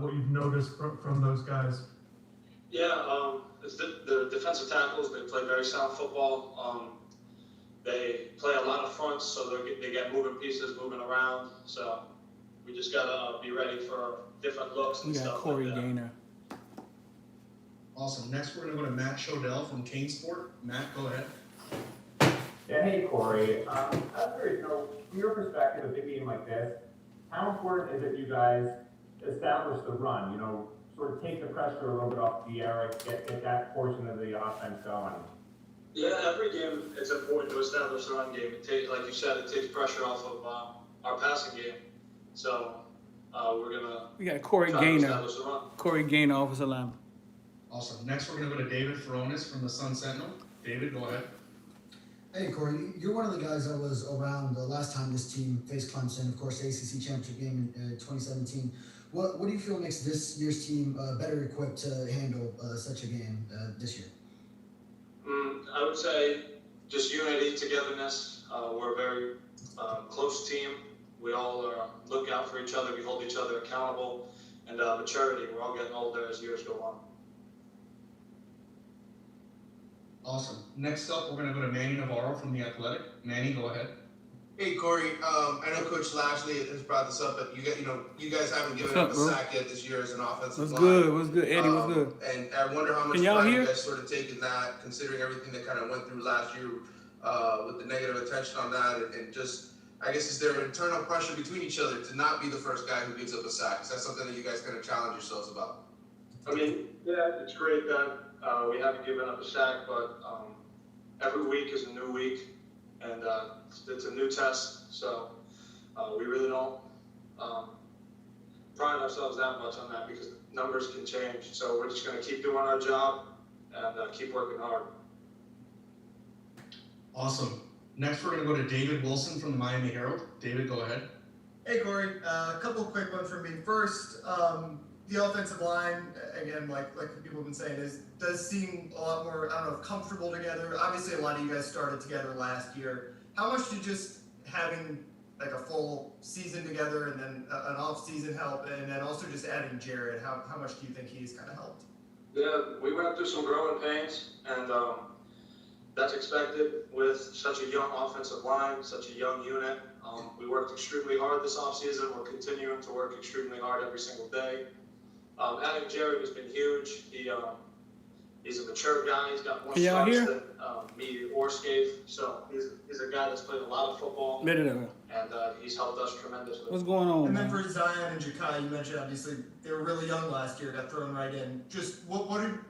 what you've noticed from those guys. Yeah, it's the defensive tackles. They play very sound football. They play a lot of fronts, so they get moving pieces, moving around. So we just gotta be ready for different looks and We got stuff Corey like that. Gaynor. Awesome. Next, we're going to go to Matt Shodell from Kane Sport. Matt, go ahead. Yeah, hey Corey. I'm curious, from your perspective, a big game like this, how important is it you guys establish the run? Sort of take the pressure a little bit off the air, get that portion of the offense going. Yeah, every game it's important to establish the run game. Like you said, it takes pressure off of our passing game. So We got Corey try to Gaynor. establish the run. Corey Gaynor, offensive lineman. Awesome. Next, we're going to go to David Feronis from the Sun Sentinel. David, go ahead. Hey, Corey, you're one of the guys that was around the last time this team faced Clemson, of course, the ACC championship game in 2017. What do you feel makes this year's team better equipped to handle such a game this year? I would say just unity, togetherness. We're a very close team. We all look out for each other. We hold each other accountable. And maturity. We're all getting older as years go on. Awesome. Next up, we're going to go to Manny Navarro from The Athletic. Manny, go ahead. Hey Corey, I know Coach Lashley has brought this up, but you guys haven't given up a sack yet this year as an offensive line. What's good, Eddie? What's good? And I wonder how much y'all pride hear? you guys sort of taken that, considering everything that kind of went through last year with the negative attention on that, and just I guess is there internal pressure between each other to not be the first guy who gives up a sack? Is that something that you guys kind of challenge yourselves about? I mean, yeah, it's great that we haven't given up a sack, but every week is a new week, and it's a new test. So we really don't pride ourselves that much on that because numbers can change. So we're just going to keep doing our job and keep working hard. Awesome. Next, we're going to go to David Wilson from the Miami Herald. David, go ahead. Hey Corey, a couple of quick ones from me. First, the offensive line, again, like people have been saying, does seem a lot more, comfortable together. Obviously, a lot of you guys started together last year. How much did just having like a full season together and then an off season help, and then also just adding Jared, how much do you think he's kind of helped? Yeah, we went through some growing pains, and that's expected with such a young offensive line, such a young unit. We worked extremely hard this offseason. We're continuing to work extremely hard every single day. Adding Jared has been huge. He's a mature guy. He's got more starts than me or Scaife. So he's a guy that's played a lot of football, and he's helped us tremendously. What's going on? And then for Zion and Ja'Kai, you mentioned obviously they were really young last year, got thrown right in. Just what are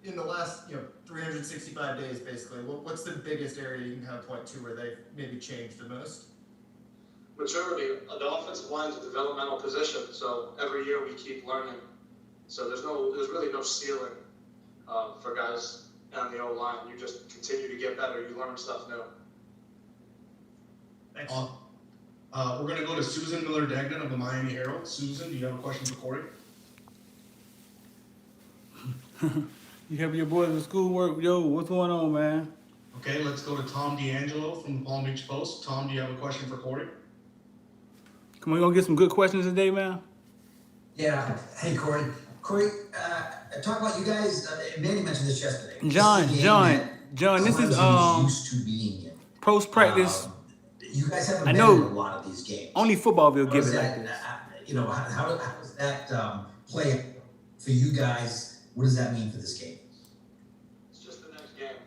in the last 365 days basically, what's the biggest area you can kind of point to where they've maybe changed the most? Maturity. The offensive line is a developmental position, so every year we keep learning. So there's really no ceiling for guys on the O-line. You just continue to get better. You learn stuff new. Thanks. We're going to go to Susan Miller-Dagnan of the Miami Herald. Susan, do you have a question for Corey? You help your boys with schoolwork? Yo, what's going on, man? Okay, let's go to Tom D'Angelo from the Palm Beach Post. Tom, do you have a question for Corey? Come on, we gonna get some good questions today, man? Yeah. Hey, Corey. Corey, talk about you guys. Manny mentioned this yesterday. John, this is used to being in. Post practice. You guys haven't been in a lot of these games. Only Footballville give it like this. How does that play for you guys? What does that mean for this game? It's just the next game.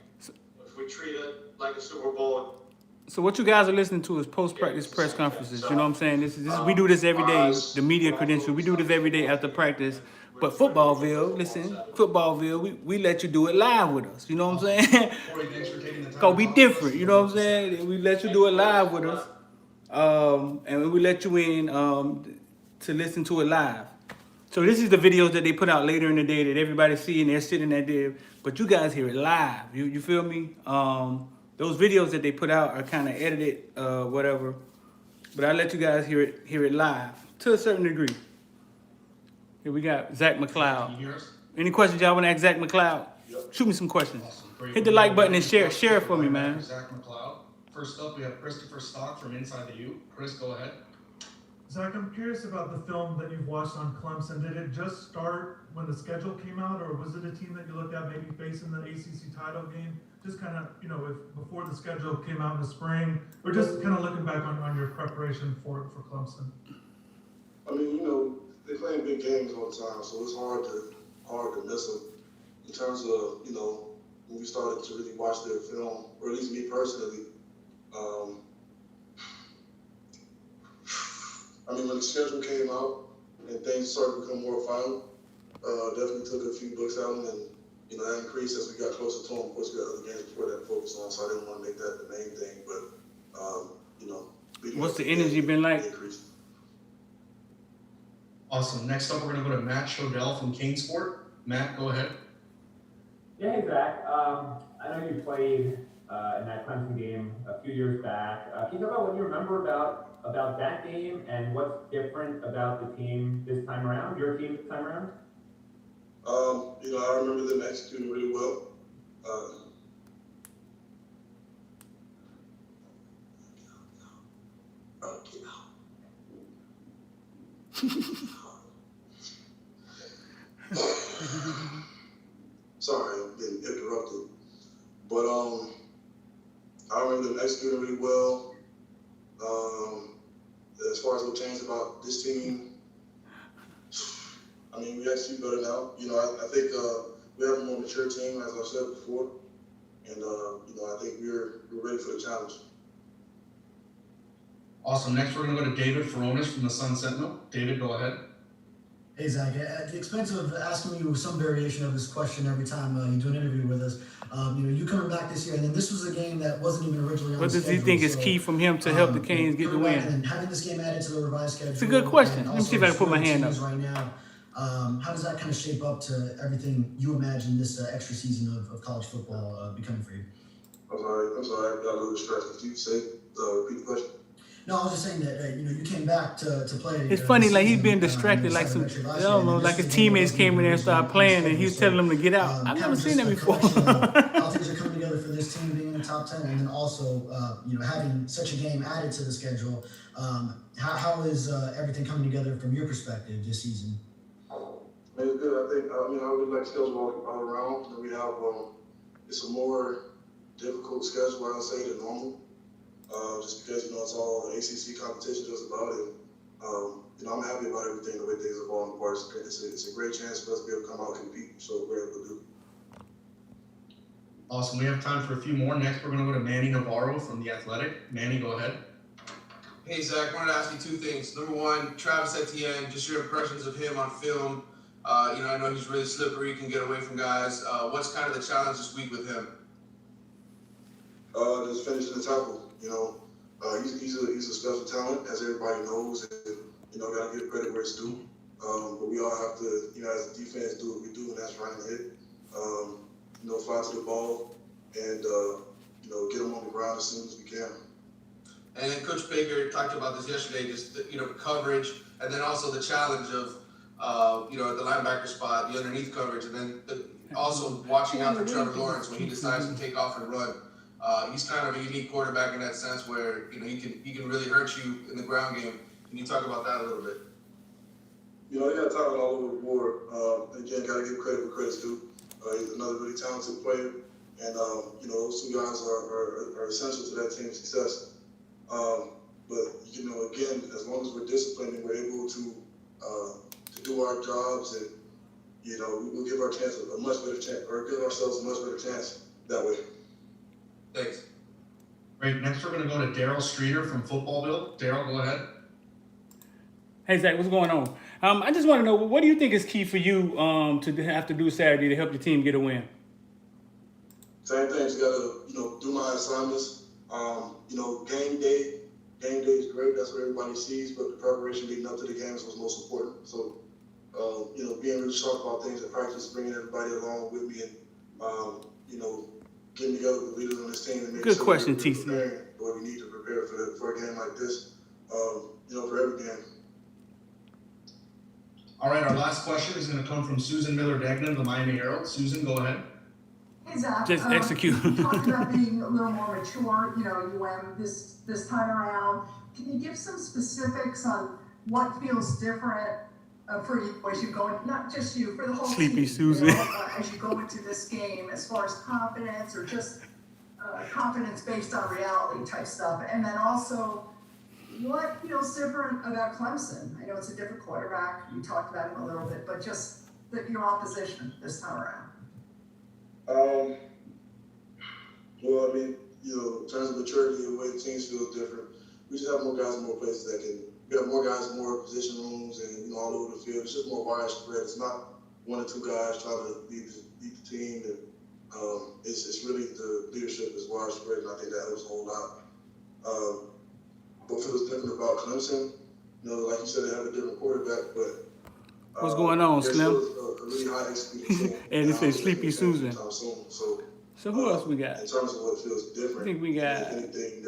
If we treat it like a Super Bowl. So what you guys are listening to is post-practice press conferences. You know what I'm saying? This we do this every day. The media credential, we do this every day after practice. But Footballville, we let you do it live with us. You know what I'm saying? Corey, thanks for taking the time. Cause we different. You know what I'm saying? We let you do it live with us, and we let you in to listen to it live. So this is the videos that they put out later in the day that everybody's seeing. They're sitting there, but you guys hear it live. You feel me? Those videos that they put out are kind of edited, whatever. But I let you guys hear it live to a certain degree. Here we got Zach McLeod. Can you hear us? Any questions y'all want to ask Zach McLeod? Shoot me some questions. Awesome. Hit the like button and share it for me, man. Zach McLeod. First up, we have Christopher Stock from Inside the U. Chris, go ahead. Zach, I'm curious about the film that you've watched on Clemson. Did it just start when the schedule came out, or was it a team that you looked at maybe facing the ACC title game? Just kind of, you know, if before the schedule came out in the spring, or just kind of looking back on your preparation for Clemson. I mean, you know, they playing big games all the time, so it's hard to miss them. In terms of, you know, when we started to really watch their film, or at least me personally, I mean, when the schedule came out and things started to become more final, definitely took a few books out and, you know, that increased as we got closer to them. Of course, we got other games before that focus on, so I didn't want to make that the main thing, but, you know. What's the energy been like? Increased. Awesome. Next up, we're going to go to Matt Shodell from Canesport. Matt, go ahead. Yeah, hey Zach. I know you played in that Clemson game a few years back. Can you talk about what you remember about that game and what's different about the team this time around, your team this time around? You know, I remember them executing really well. Sorry, I'm getting interrupted. But I remember them executing really well. As far as what changed about this team, I mean, we execute better now. You know, I think we have a more mature team, as I said before, and you know, I think we're ready for the challenge. Awesome. Next, we're going to go to David Feronis from the Sun Sentinel. David, go ahead. Hey Zach, at the expense of asking you some variation of this question every time you do an interview with us, you know, you coming back this year, and then this was a game that wasn't even originally on What the does schedule. he think is so, key from him to help the Canes get the coming back win? And having this game added to the revised schedule. It's a good question. and Let me see if I can put my hand up. Right now, how does that kind of shape up to everything you imagine this extra season of college football becoming for you? I'm sorry, I got a little distracted. Could you say, repeat the question? No, I was just saying that you know, you came back to play. It's funny, this like he's season, being distracted, like some, last I year, don't and know, this like is his the game teammates that came in there and wasn't started playing, and he was telling them to get out. I've kind never of seen just that a before. collection of how things are coming together for this team being in the top 10, and then also, you know, having such a game added to the schedule. How is everything coming together from your perspective this season? It's good. I mean, I really like schedule all around. And we have, it's a more difficult schedule, I'd say, than normal. Just because, you know, it's all ACC competition just about it. You know, I'm happy about everything, the way things are falling apart. It's a great chance for us to be able to come out and compete and show what we're able to do. Awesome. We have time for a few more. Next, we're going to go to Manny Navarro from The Athletic. Manny, go ahead. Hey Zach, I wanted to ask you two things. Number one, Travis Etienne, just your impressions of him on film. You know, I know he's really slippery, can get away from guys. What's kind of the challenge this week with him? Just finishing the tackle. You know, he's a special talent, as everybody knows. And, you know, gotta give credit where it's due. But we all have to, you know, as a defense, do what we do, and that's run and hit. You know, fly to the ball and you know, get them on the ground as soon as we can. And then Coach Baker talked about this yesterday, just, you know, coverage, and then also the challenge of, you know, the linebacker spot, the underneath coverage, and then also watching out for Trevor Lawrence when he decides to take off and run. He's kind of a unique quarterback in that sense where, you know, he can really hurt you in the ground game. Can you talk about that a little bit? You know, he got talent all over the board. Again, got to give credit where credit's due. He's another really talented player, and you know, those two guys are essential to that team's success. But you know, again, as long as we're disciplined and we're able to do our jobs, and you know, we'll give our chance a much better chance, or give ourselves a much better chance that way. Thanks. Great. Next, we're going to go to Daryl Streeter from Footballville. Daryl, go ahead. Hey Zach, what's going on? I just want to know, what do you think is key for you to have to do Saturday to help your team get a win? Same thing. Just gotta, you know, do my assignments. You know, game day is great. That's what everybody sees. But the preparation leading up to the game is what's most important. So, you know, being really sharp about things at practice, bringing everybody along with me, and you know, getting together with leaders on this team and making Good question, we're TC. preparing what we need to prepare for a game like this. You know, for every game. All right, our last question is going to come from Susan Miller-Degnan of the Miami Herald. Susan, go ahead. Hey Zach, Just execute. You talked about being a little more mature, you know, this time around. Can you give some specifics on what feels different for you as you go, not just you, for the whole Sleepy team, Susan. you know, as you go into this game, as far as confidence or just confidence based on reality type stuff, and then also what feels different about Clemson? I know it's a different quarterback. You talked about him a little bit, but just your opposition this time around. Well, I mean, you know, in terms of maturity and the way the teams feel different, we just have more guys in more places that can. We have more guys in more position rooms and, you know, all over the field. It's just more widespread. It's not one or two guys trying to lead the team, and it's really the leadership is widespread, and I think that helps a whole lot. What feels different about Clemson, you know, like you said, they have a different quarterback, but What's going on, they're Slim? still a really high executed team. And it says Sleepy Susan. So who else we got? in terms of what feels different, I think we got. if anything,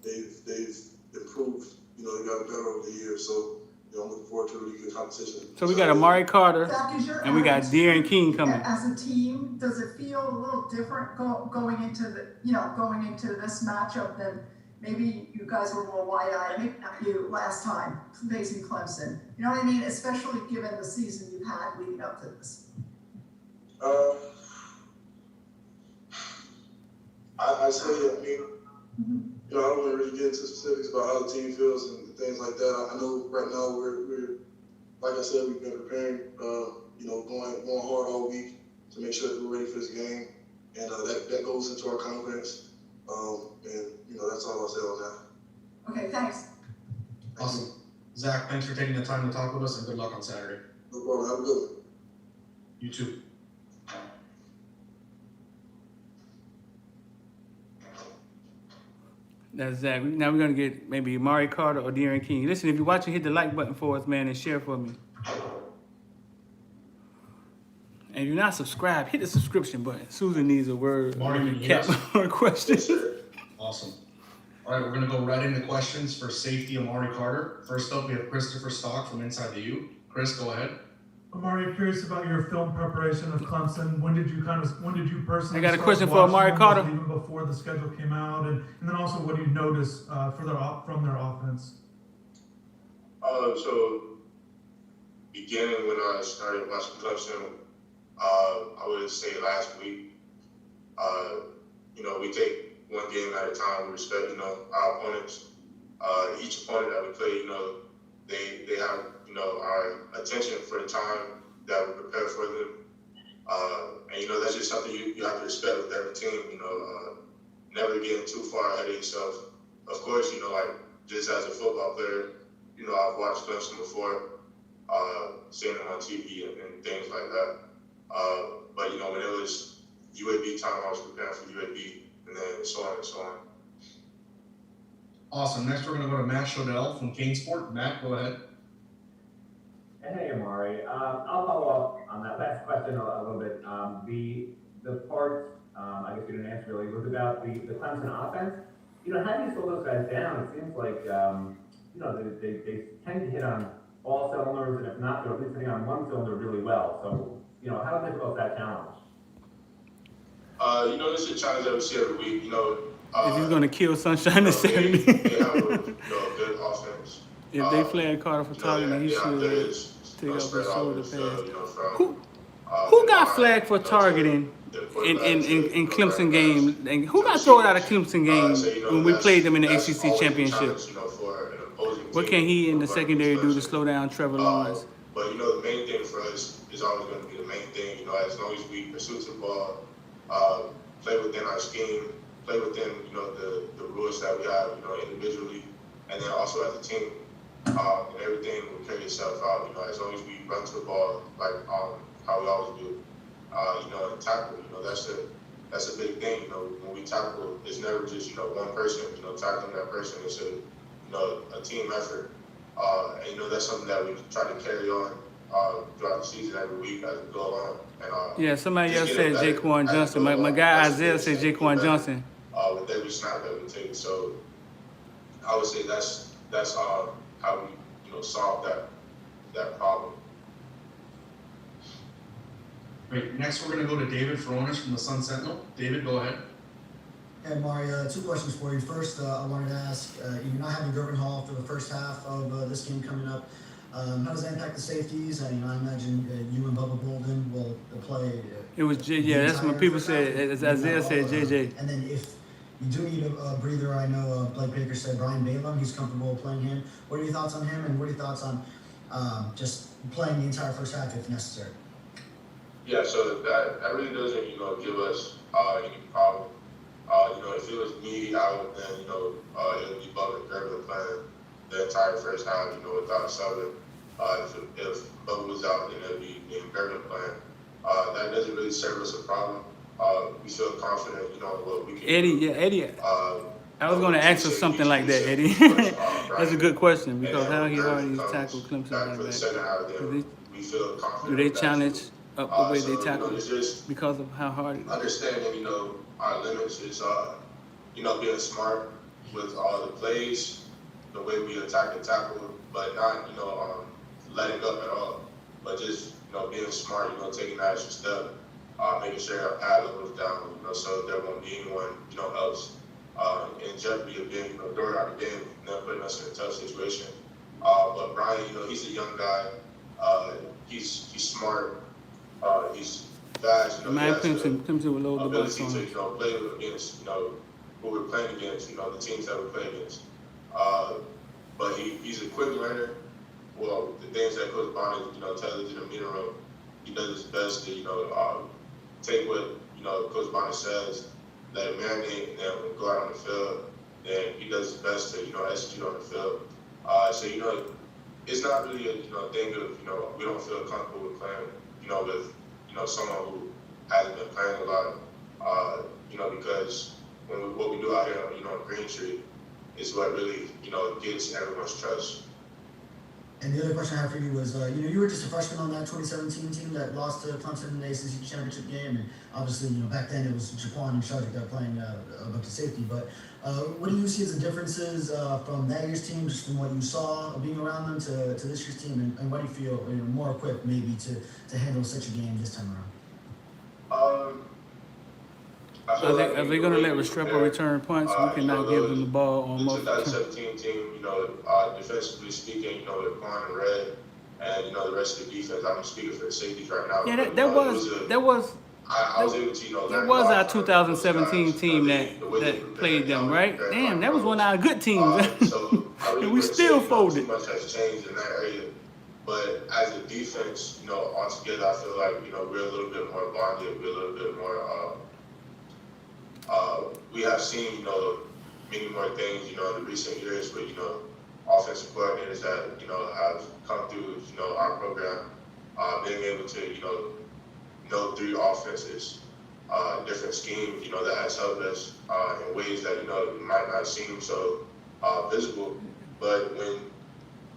they've improved. You know, they got better over the years. So, you know, I'm looking forward to a really good competition. So we got Amari Carter, Zach, is your and we got attitude De'Aaron King coming. as a team, does it feel a little different going into this matchup than maybe you guys were more wide-eyed, maybe not you, last time facing Clemson? You know what I mean? Especially given the season you've had leading up to this. I say, I mean, you know, I don't want to really get into specifics about how the team feels and things like that. I know right now we're like I said, we've been preparing, you know, going hard all week to make sure that we're ready for this game, and that goes into our confidence. And you know, that's all I'll say on that. Okay, thanks. Awesome. Zach, thanks for taking the time to talk with us, and good luck on Saturday. No problem. Have a good one. You too. That's Zach. Now we're gonna get maybe Amari Carter or De'Aaron King. Listen, if you're watching, hit the like button for us, man, and share for me. And if you're not subscribed, hit the subscription button. Susan needs a word cap or a question. Awesome. All right, we're gonna go right into questions for safety Amari Carter. First up, we have Christopher Stock from Inside the U. Chris, go ahead. Amari, curious about your film preparation of Clemson. When did you personally? I got a start question for watching Amari them? Carter. Was it even before the schedule came out, and then also what do you notice from their offense? So beginning when I started watching Clemson, I would say last week. You know, we take one game at a time. We respect, you know, our opponents. Each opponent that we play, you know, they have, you know, our attention for the time that we prepare for them. And, you know, that's just something you have to respect with every team, you know, never getting too far ahead of yourself. Of course, you know, like, just as a football player, you know, I've watched Clemson before, seeing them on TV and things like that. But, you know, when it was UAB time, I was preparing for UAB, and then so on and so on. Awesome. Next, we're going to go to Matt Shodell from Canesport. Matt, go ahead. Hey, Amari. I'll follow up on that last question a little bit. The part, I guess you didn't answer really, was about the Clemson offense. You know, how do you slow those guys down? It seems like, you know, they tend to hit on all cylinders, and if not, they're at least hitting on one cylinder really well. So, you know, how difficult is that challenge? You know, this is a challenge that we see every week. You know, If he's gonna kill Sunshine this Saturday. They have a good offense. If they flag Carter for targeting, he should take up up the shoulder pass. You know, from, Who got flagged for targeting in Clemson game? And who got thrown out of Clemson game when we played them in the ACC championship? What can he in the secondary do to slow down Trevor Lawrence? But you know, the main thing for us is always going to be the main thing. You know, as long as we pursue the ball, play within our scheme, play within, you know, the rules that we have, you know, individually, and then also as a team, and everything will carry itself out. You know, as long as we run to the ball like how we always do, you know, and tackle. You know, that's a big thing. You know, when we tackle, it's never just, you know, one person. You know, tackling that person. It's a team effort. And you know, that's something that we try to carry on throughout the season every week as we go along. And, yeah, somebody else said Jaquan Johnson. My guy Isaiah said Jaquan Johnson. With every snap that we take, so I would say that's how we, you know, solve that problem. Great. Next, we're going to go to David Feronis from the Sun Sentinel. David, go ahead. Hey, Mari, two questions for you. First, I wanted to ask, you're not having Gervin Hall for the first half of this game coming up. How does that impact the safeties? I imagine you and Bubba Bolden will play. It was yeah. That's when people said, as Isaiah said, JJ. And then if you do need a breather, I know Blake Baker said Brian Balaam, he's comfortable playing him. What are your thoughts on him, and what are your thoughts on just playing the entire first half if necessary? Yeah, so that really doesn't, give us any problem. If it was me out, then, it would be Bubba and Gervin playing the entire first half, without subbing. If Bubba was out, then it would be me and Gervin playing. That doesn't really serve us a problem. We feel confident, what we can Eddie, do. yeah, Eddie. I was going to ask for something like that, Eddie. That's a good question, because how he already tackled Clemson like For the that. second half, then we feel confident. Do they with that, challenge too. up the way So, they tackle it's just because of how hard it is? understanding, our limits is, being smart with all the plays, the way we attack and tackle, but not, letting up at all. But just, being smart, taking that extra step, making sure our pad level is down, so there won't be anyone, else in jeopardy of being, throwing out the game and then putting us in a tough situation. But Brian, he's a young guy. He's smart. He's fast. Man, Clemson will load the bus ability on to, him. play against, who we're playing against, the teams that we play against. But he's a quick learner. Well, the things that Coach Bonnet, tells us in the meeting room, he does his best to, take what, Coach Bonnet says, let it marinate, and then when we go out on the field, then he does his best to, execute on the field. So, it's not really a, thing of, we don't feel comfortable with playing, with, someone who hasn't been playing a lot, because what we do out here, on Green Street is what really, gets everyone's trust. And the other question I have for you was, you were just a freshman on that 2017 team that lost to Clemson in the ACC championship game, and obviously, back then it was Jaquan and Shadrick that were playing a bunch of safety. But what do you see as the differences from that year's team, just from what you saw being around them, to this year's team, and what do you feel more equipped maybe to handle such a game this time around? Are they going to let Restrepo return punts? We cannot give them the ball on most. The 2017 team, defensively speaking, with Quan and Red, and the rest of the defense. I'm speaking for the safeties right now. Yeah, that was our 2017 team that played them, right? Damn, that was one of our good teams. And we still folded. Too much has changed in that area. But as a defense, altogether, I feel like, we're a little bit more bonded. We're a little bit more, we have seen, many more things, in the recent years with, offensive coordinators that, have come through, our program, being able to, know three offenses, different schemes, that has helped us in ways that, might not seem so visible. But when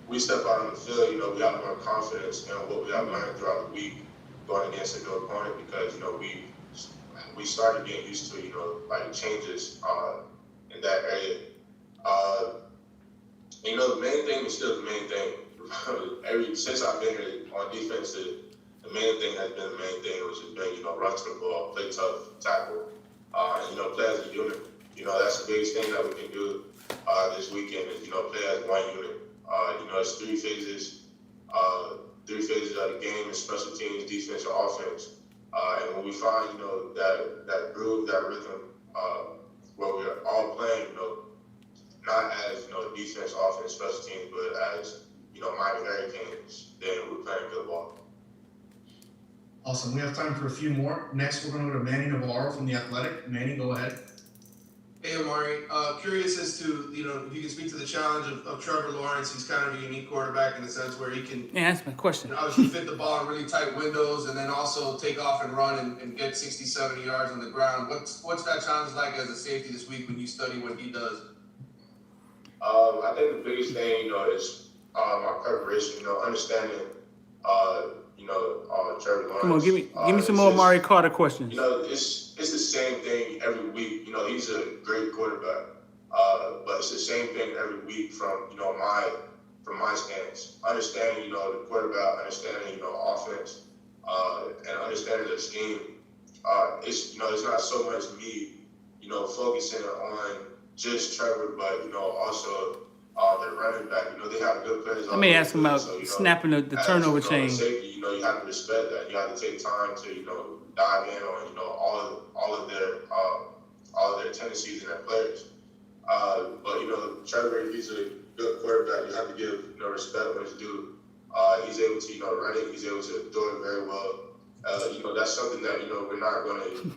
we step out on the field, we have more confidence in what we have learned throughout the week going against a new opponent, because, we started getting used to, like changes in that area. The main thing is still the main thing. Since I've been here on defense, the main thing has been the main thing, which has been, run to the ball, play tough, tackle, and, play as a unit. That's the biggest thing that we can do this weekend is, play as one unit. It's three phases of the game: is special teams, defense, or offense. And when we find, that groove, that rhythm, where we're all playing, not as, defense, offense, special teams, but as, Miami Hurricanes, then we're playing good ball. Awesome. We have time for a few more. Next, we're going to go to Manny Navarro from The Athletic. Manny, go ahead. Hey, Amari. Curious as to, if you can speak to the challenge of Trevor Lawrence. He's kind of a unique quarterback in the sense where he can That's my question. obviously fit the ball in really tight windows and then also take off and run and get 60, 70 yards on the ground. What's that challenge like as a safety this week when you study what he does? I think the biggest thing, is my preparation, understanding, Trevor Lawrence. Come on, give me some more Mari Carter questions. It's the same thing every week. He's a great quarterback, but it's the same thing every week from my stance. Understanding, the quarterback, understanding, offense, and understanding the scheme. It's not so much me, focusing on just Trevor, but, also their running back. They have good players. Let me ask him about snapping the turnover chain. Safety, you have to respect that. You have to take time to, dive in on, all of their tendencies and their players. But, Trevor, he's a good quarterback. You have to give, respect when it's due. He's able to, run it. He's able to do it very well. That's something that, we're not going to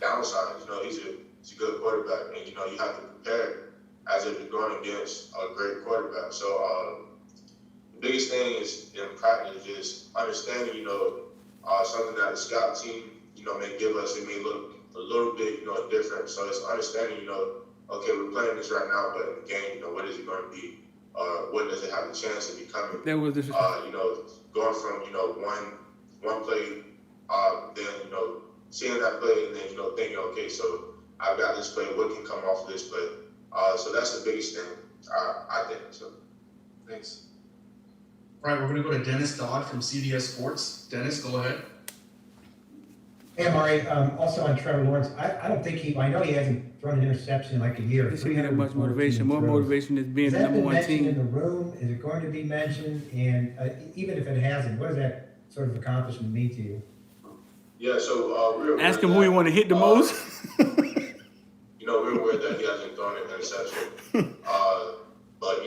downside. He's a good quarterback, and, you have to prepare as if you're going against a great quarterback. So, the biggest thing is in practice is understanding, something that the scout team, may give us. It may look a little bit, different. So it's understanding, okay, we're playing this right now, but in the game, what is it going to be? What does it have a chance of becoming? That was Going from, one play, then, seeing that play and then, thinking, okay, so I've got this play, what can come off of this play? So that's the biggest thing, I think. So, thanks. All right, we're going to go to Dennis Dodd from CDS Sports. Dennis, go ahead. Hey, Amari, also on Trevor Lawrence, I don't think I know he hasn't thrown an interception in like a year. He shouldn't have much motivation. More motivation is being the number one team. Is that been mentioned in the room? Is it going to be mentioned? And even if it hasn't, what does that sort of accomplishment mean to you? Yeah, so ask him who you want to hit the most. We're aware that he hasn't thrown an interception. But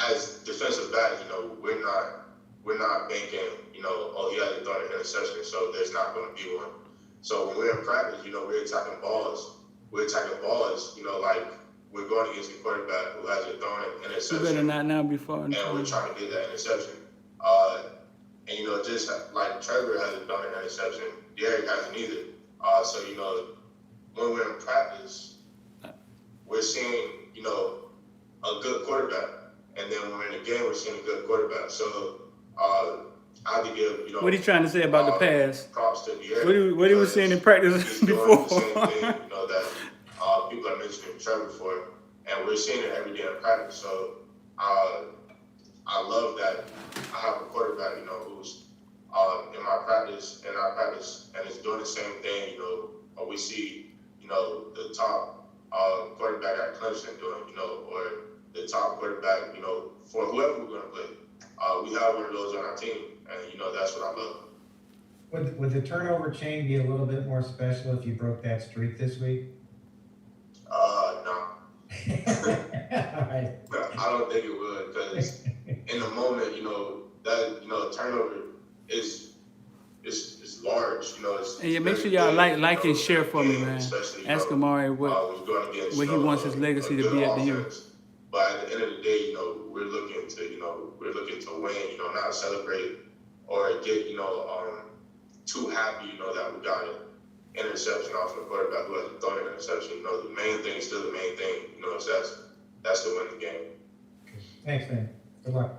as defensive backs, we're not banking, oh, he hasn't thrown an interception, so there's not going to be one. So when we're in practice, we're attacking balls. Like we're going against a quarterback who hasn't thrown an interception. You better not now be far. And we're trying to get that interception. And just like Trevor hasn't thrown an interception, Derek hasn't either. So when we're in practice, we're seeing a good quarterback, and then when we're in the game, we're seeing a good quarterback. So I have to give what are you trying to say about the pass? Props to Derek. What he was saying in practice before? The same thing, that people are mentioning Trevor for, and we're seeing it every day in practice. So I love that I have a quarterback, who's in our practice, and is doing the same thing. We see, the top quarterback at Clemson doing, or the top quarterback, for whoever we're going to play. We have one of those on our team, and that's what I love. Would the turnover chain be a little bit more special if you broke that streak this week? No. All right. I don't think it would, because in the moment, that turnover is large, And yeah, make sure y'all like and share for me, man. Ask Amari what he wants his legacy to be at the U. But at the end of the day, we're looking to win, not celebrate or get, too happy, that we got an interception off the quarterback who hasn't thrown an interception. The main thing is still the main thing, so that's to win the game. Thanks, man. Good luck.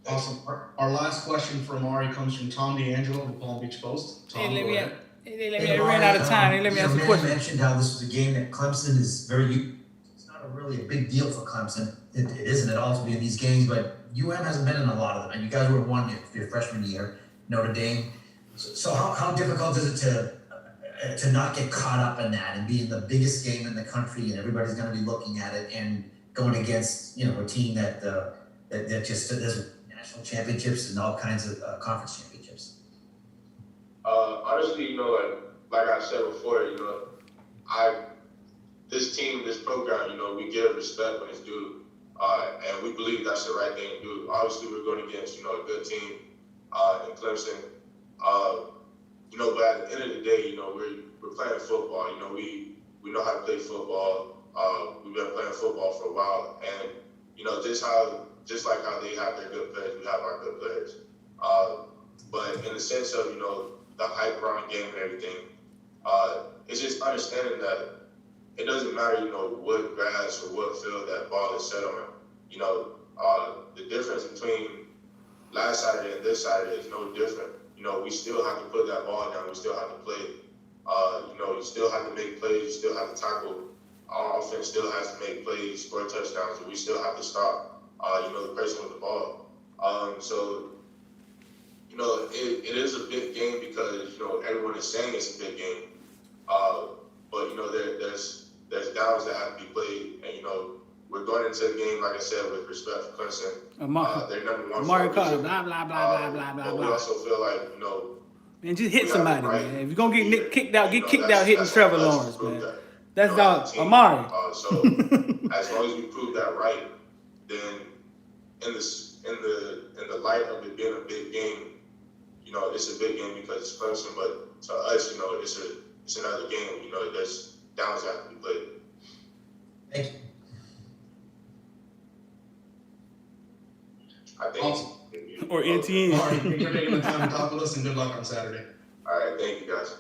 Awesome. Our last question for Amari comes from Tom D'Angelo of the Palm Beach Post. Tom, go ahead. I ran out of time. Let me ask a question. You mentioned how this was a game that Clemson is it's not really a big deal for Clemson. It isn't at all to be in these games, but UM hasn't been in a lot of them. And you guys were one your freshman year, Notre Dame. So how difficult is it to not get caught up in that and be in the biggest game in the country and everybody's going to be looking at it and going against, a team that just does national championships and all kinds of conference championships? Honestly, like I said before, this team, this program, we give respect when it's due, and we believe that's the right thing to do. Obviously, we're going against, a good team in Clemson, but at the end of the day, we're playing football. We know how to play football. We've been playing football for a while, and just like how they have their good players, we have our good players. But in the sense of, the hype around the game and everything, it's just understanding that it doesn't matter, what grass or what field that ball is set on. The difference between last Saturday and this Saturday is no different. We still have to put that ball down. We still have to play. You still have to make plays. You still have to tackle. Our offense still has to make plays, score touchdowns, and we still have to stop, the person with the ball. So, it is a big game because, everyone is saying it's a big game. but you know, there's downs that have to be played, and you know, we're going into the game, like I said, with respect for Clemson. They're number one. Amari for a Carter, reason. blah, blah, blah, blah, blah, blah, But we blah. also feel like, you know, Man, just hit we have the somebody, right man. If you're gonna get here, kicked out, you get know, kicked out that's hitting on Trevor us to Lawrence, prove man. that, That's you know, dog as a team. Amari. So as long as we prove that right, then in the light of it being a big game, you know, it's a big game because it's Clemson, but to us, you know, it's another game. You know, there's downs that have to be played. Thank you. I think. Awesome. Or NTN. All right, thank you for taking the time to talk with us, and good luck on Saturday. All right, thank you guys.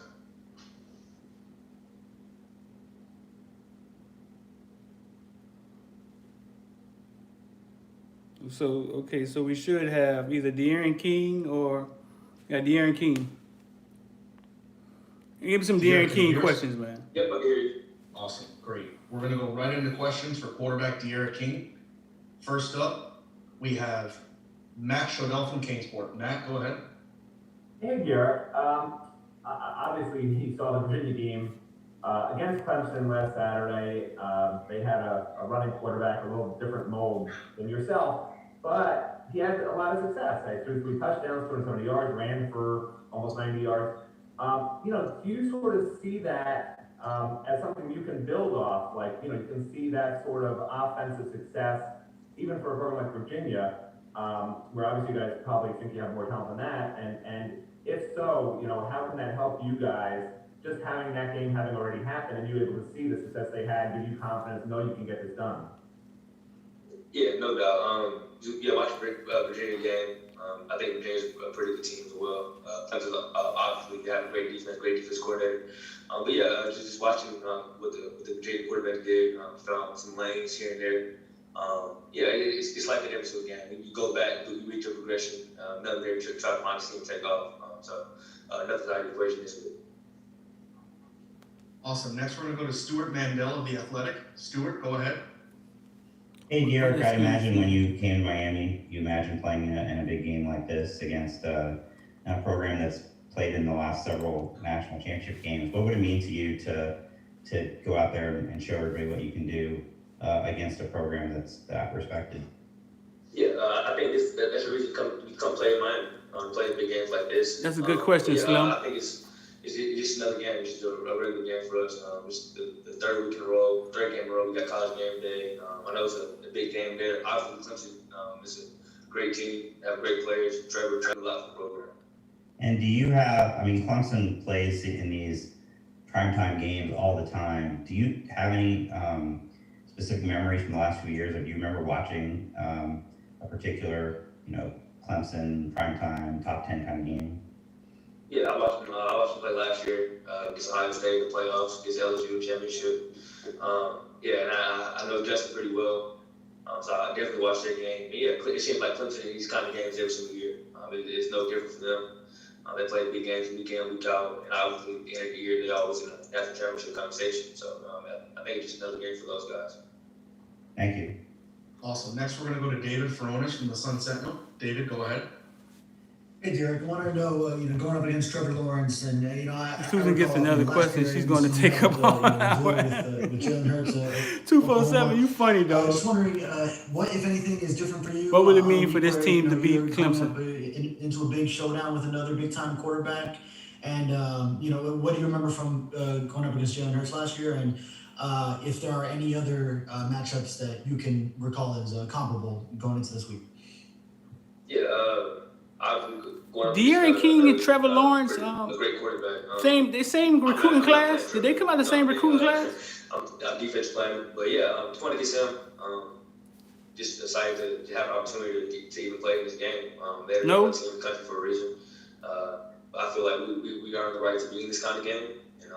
So, okay, so we should have either De'Aaron King or, yeah, De'Aaron King. Give me some De'Aaron King yours? questions, man. Yep, I hear you. Awesome, great. We're gonna go right into questions for quarterback De'Aaron King. First up, we have Matt Shodell from Kingsport. Matt, go ahead. Hey, Garrett. Obviously, you saw the Virginia game against Clemson last Saturday. They had a running quarterback, a little different mold than yourself, but he had a lot of success. He threw 3 touchdowns, 270 yards, ran for almost 90 yards. You know, do you sort of see that as something you can build off? Like, you know, you can see that sort of offensive success, even for a program like Virginia, where obviously you guys probably think you have more talent than that, and if so, you know, how can that help you guys, just having that game having already happened and you able to see the success they had, give you confidence, know you can get this done? Yeah, no doubt. Yeah, watching Virginia game. I think Virginia's a pretty good team as well. Clemson obviously have a great defense coordinator. But yeah, just watching what the Virginia quarterback did, found some lanes here and there. Yeah, it's like an every single game. When you go back, you reach your progression. Nothing there to try to find the team take off. So nothing's out of the equation this week. Awesome. Next, we're gonna go to Stuart Mandel of The Athletic. Stuart, go ahead. Hey, Derek, I imagine when you came to Miami, you imagined playing in a big game like this against a program that's played in the last several national championship games. What would it mean to you to go out there and show everybody what you can do against a program that's that respected? Yeah, I think that's the reason you come play in Miami, play big games like this. That's a good question, Slim. I think it's just another game. It's just a regular game for us. It's the third week in a row, third game in a row. We got college game day. I know it's a big game there. Obviously, Clemson is a great team. They have great players. Trevor a lot for the program. And do you have, I mean, Clemson plays in these primetime games all the time. Do you have any specific memories from the last few years? Or do you remember watching a particular, you know, Clemson primetime top 10 kind of game? Yeah, I watched them play last year against Ohio State in the playoffs, against LSU championship. Yeah, and I know Justin pretty well, so I definitely watched their game. Yeah, it seems like Clemson in these kind of games every single year. It's no different for them. They play big games week in, week out, and obviously at the end of the year they're always in a national championship conversation. So I think it's just another game for those guys. Thank you. Awesome. Next, we're gonna go to David Feronish from the Sun Sentinel. David, go ahead. Hey, Derek, I want to know, going up against Trevor Lawrence, and Susan gets another question. She's going to take up all an hour. With Jalen Hurts, 247, you funny, I dog. was just wondering, what, if anything, is different for you? What would it mean for You this were, team to beat you're coming Clemson? up, into a big showdown with another big-time quarterback, and what do you remember from going up against Jalen Hurts last year, and if there are any other matchups that you can recall as comparable going into this week? Yeah, obviously going up De'Aaron King and Trevor Lawrence, a great quarterback. same recruiting class. Did they come out of the same recruiting class? I'm defense player, but yeah, just want to get him. Just excited to have an opportunity to even play in this game. They're the best team in the country for a reason. I feel like we earned the right to be in this kind of game, and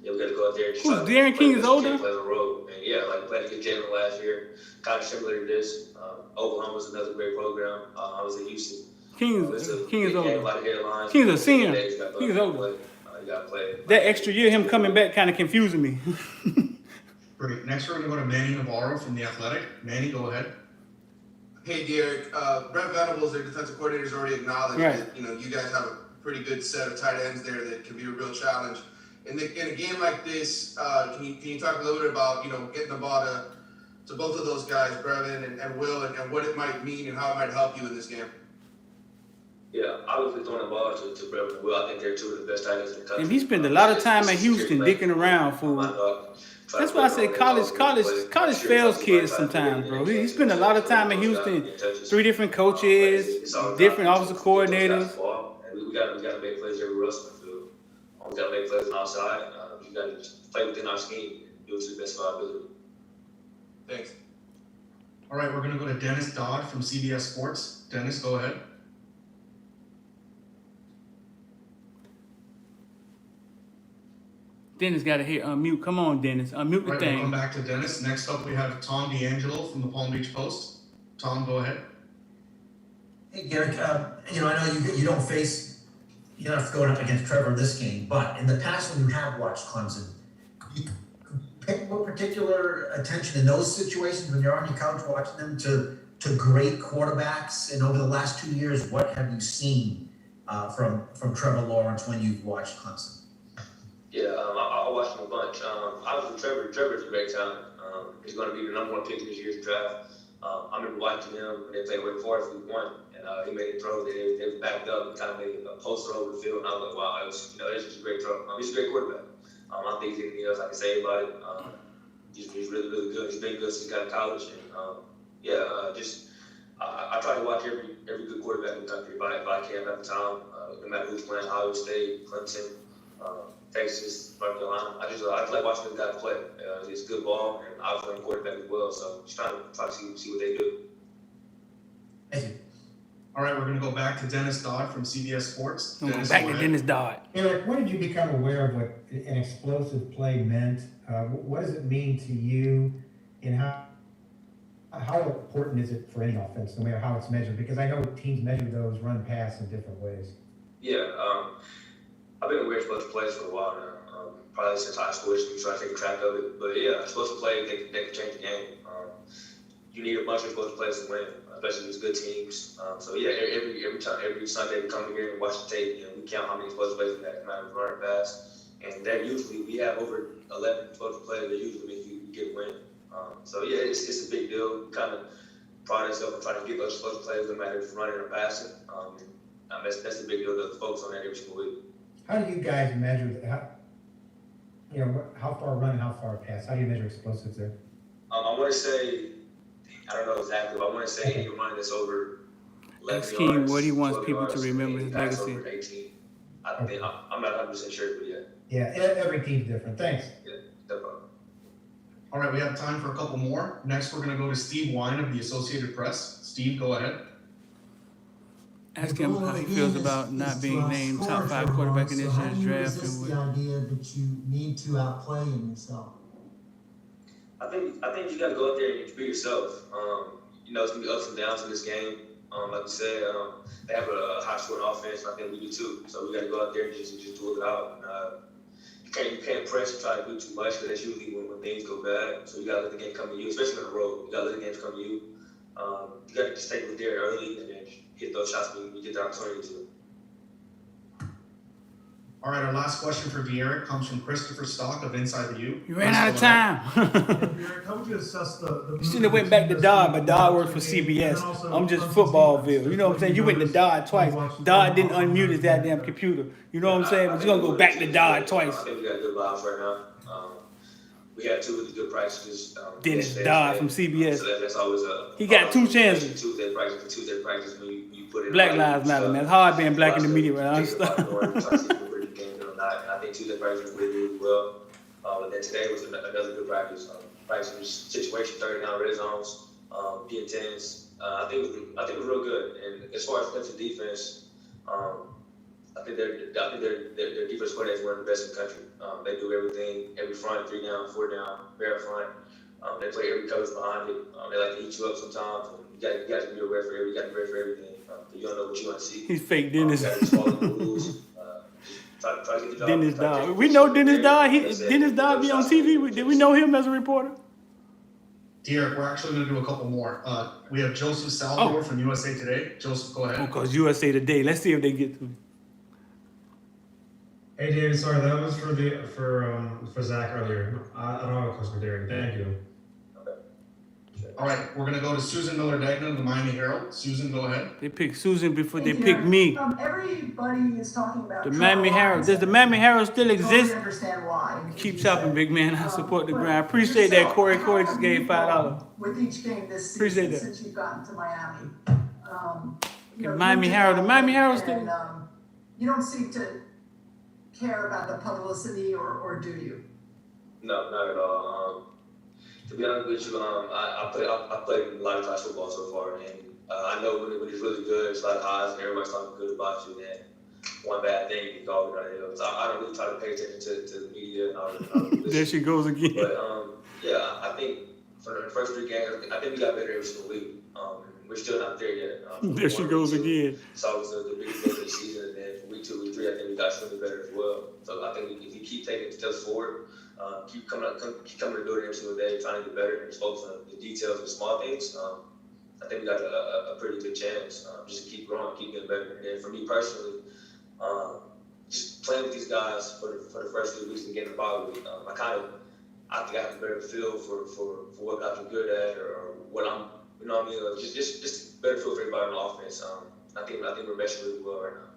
yeah, we got to go out there. And Who's De'Aaron King is older? Play on the road, and yeah, like playing against Jalen last year, kind of similar to this. Oklahoma's another great program. I was at Houston. King is older. Headlines. King's a senior. He's older. You got to play. That extra year, him coming back, kind of confusing me. Great. Next, we're gonna go to Manny Navarro from The Athletic. Manny, go ahead. Hey, Derek. Brent Venables, their defensive coordinator, has already acknowledged that you guys have a pretty good set of tight ends there that can be a real challenge in a game like this, can you talk a little bit about, getting the ball to both of those guys, Brevin and Will, and what it might mean and how it might help you in this game? Yeah, obviously throwing the ball to Brevin and Will, I think they're two of the best tight ends in the country. And he spent a lot of time in Houston dicking around, fool. That's why I say college fails kids sometimes, bro. He spent a lot of time in Houston, 3 different coaches, different offensive coordinators. We gotta make plays every wrestling field. We gotta make plays on our side. We gotta play within our scheme and do it to the best of our ability. Thanks. All right, we're gonna go to Dennis Dodd from CBS Sports. Dennis, go ahead. Dennis got to hit unmute. Come on, Dennis. Unmute the Right, thing. we'll come back to Dennis. Next up, we have Tom D'Angelo from the Palm Beach Post. Tom, go ahead. Hey, Garrett, I know you don't face, you're not going up against Trevor in this game, but in the past when you have watched Clemson, you pay more particular attention in those situations when you're on your couch watching them to great quarterbacks? And over the last 2 years, what have you seen from Trevor Lawrence when you've watched Clemson? Yeah, I watched him a bunch. Obviously, Trevor's a great talent. He's going to be the #1 pick in this year's draft. I remember watching him when they played Wake Forest week 1, and he made a throw. They were backed up and kind of made a poster over the field, and I was like, wow, it's just a great throw. He's a great quarterback. I don't think there's anything else I can say about it. He's really, really good. He's been good since he got to college, and I try to watch every good quarterback in the country if I can at the time, no matter who's playing, Ohio State, Clemson, Texas, North Carolina. I just like watching the guys play. It's a good ball, and I was playing quarterback as well, so just try to see what they do. Thank you. All right, we're going to go back to Dennis Dodd from CBS Sports. Dennis, Back go to ahead. Dennis Dodd. Eric, when did you become aware of what an explosive play meant? What does it mean to you, and how important is it for any offense, no matter how it's measured? Because I know teams measure those run pass in different ways. Yeah, I've been aware of explosive plays for a while now. Probably since high school, we try to take track of it. But yeah, explosive plays, they can change the game. You need a bunch of explosive plays to win, especially with good teams. So yeah, every Sunday we come here and watch the tape, and we count how many explosive plays we have, no matter run or pass. And that usually, we have over 11 explosive plays that usually means you get a win. So yeah, it's a big deal. We kind of pride ourselves on trying to get those explosive plays, no matter if it's running or passing. That's a big deal to focus on that every single week. How do you guys measure how far run and how far pass? How do you measure explosives there? I want to say, I don't know exactly, but I want to say any run that's over 11 Ask him yards. what he wants 12 people to yards, remember his pass legacy. over 18. I think, I'm not 100% sure, but yeah. Yeah, every team's different. Thanks. Yeah, no problem. All right, we have time for a couple more. Next, we're going to go to Steve Wine of the Associated Press. Steve, go ahead. Ask him how he feels about not being named top 5 quarterback in this year's draft. The idea that you need to outplay in yourself. I think you got to go out there and be yourself. It's gonna be ups and downs in this game. Like you said, they have a high scoring offense, and I think we do too. So we got to go out there and just do it out. You can't press and try to do too much, because that's usually when things go bad. So you got to let the game come to you, especially on the road. You got to let the games come to you. You got to just take it there early and then hit those shots when you get the opportunity to. All right, our last question for De'Eric comes from Christopher Stock of Inside the U. You ran out of time. Eric, how would you assess the You should have went back to Dodd, but Dodd worked for CBS. I'm just Footballville. You know what I'm saying? You went to Dodd twice. Dodd didn't unmute his goddamn computer. You know what I'm saying? But you're going to go back to Dodd twice. I think we got good vibes right now. We had 2 really good practices. Dennis Dodd from CBS. So that's always He got 2 chances. Tuesday practice when you put in Black Lives Matter, man. It's hard being black in the media, man. I think Tuesday practice went really well. And then today was another good practice. Practicing situation, 30-down red zones, being tense. I think it was real good. And as far as Clemson defense, I think their defense coordinator is one of the best in the country. They do everything, every front, 3 down, 4 down, bare front. They play every coverage behind it. They like to eat you up sometimes. You got to be aware for everything. You got to be ready for everything. You don't know what you want to see. He's fake Dennis. You got to just follow the rules. Try to get the job. Dennis Dodd. We know Dennis Dodd. Dennis Dodd be on TV. Did we know him as a reporter? De'Eric, we're actually going to do a couple more. We have Joseph Salvador from USA Today. Joseph, go ahead. Because USA Today. Let's see if they get to me. Hey David, sorry, that was for Zach earlier. I don't have a question for Derek. Thank you. All right, we're gonna go to Susan Miller-Degnan of the Miami Herald. Susan, go ahead. They picked Susan before they Thank you, picked Eric. me. Everybody is talking about The Trevor Miami Herald. Lawrence, Does the and Miami Herald still I exist? totally understand why. Keep you chopping, said. big man. I support the But grind. I appreciate that, yourself, Corey. how Corey have just you gave $5. grown with each game this season Appreciate that. since you've gotten to Miami? You know, Miami you're Herald. The Miami Herald and, still. you don't seem to care about the publicity, or do you? No, not at all. To be honest with you, I played a lot of college football so far, and I know when it's really good, it's a lot of highs, and everybody's talking good about you, and one bad thing, you can go over there. So I don't really try to pay attention to the media and all that. There she goes again. But yeah, I think for the first 3 games, I think we got better every single week. We're still not there yet. There she goes again. So it was the biggest game of the season, and then from week 2, week 3, I think we got something better as well. So I think if we keep taking steps forward, keep coming to do it every single day, trying to get better, and just focus on the details and small things. I think we got a pretty good chance just to keep growing, keep getting better. And then for me personally, just playing with these guys for the first 3 weeks and getting involved with I think I have a better feel for what guys are good at or what I'm, you know what I mean? Just better feel for everybody on the offense. I think we're meshing really well right now.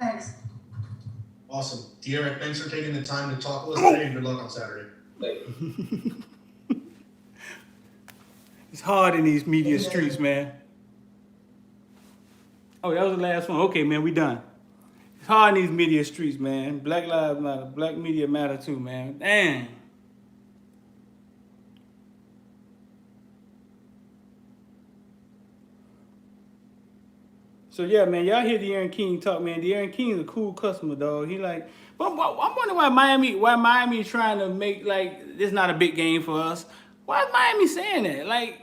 Thanks. Awesome. Derek, thanks for taking the time to talk with us today, and good luck on Saturday. Thank you. It's hard in these media streets, man. Oh, that was the last one. Okay, man, we done. It's hard in these media streets, man. Black lives matter. Black media matter too, man. Damn. So yeah, man, y'all hear De'Aaron King talk, man. De'Aaron King's a cool customer, dog. He like, but I'm wondering why Miami is trying to make like this not a big game for us. Why is Miami saying that? Like,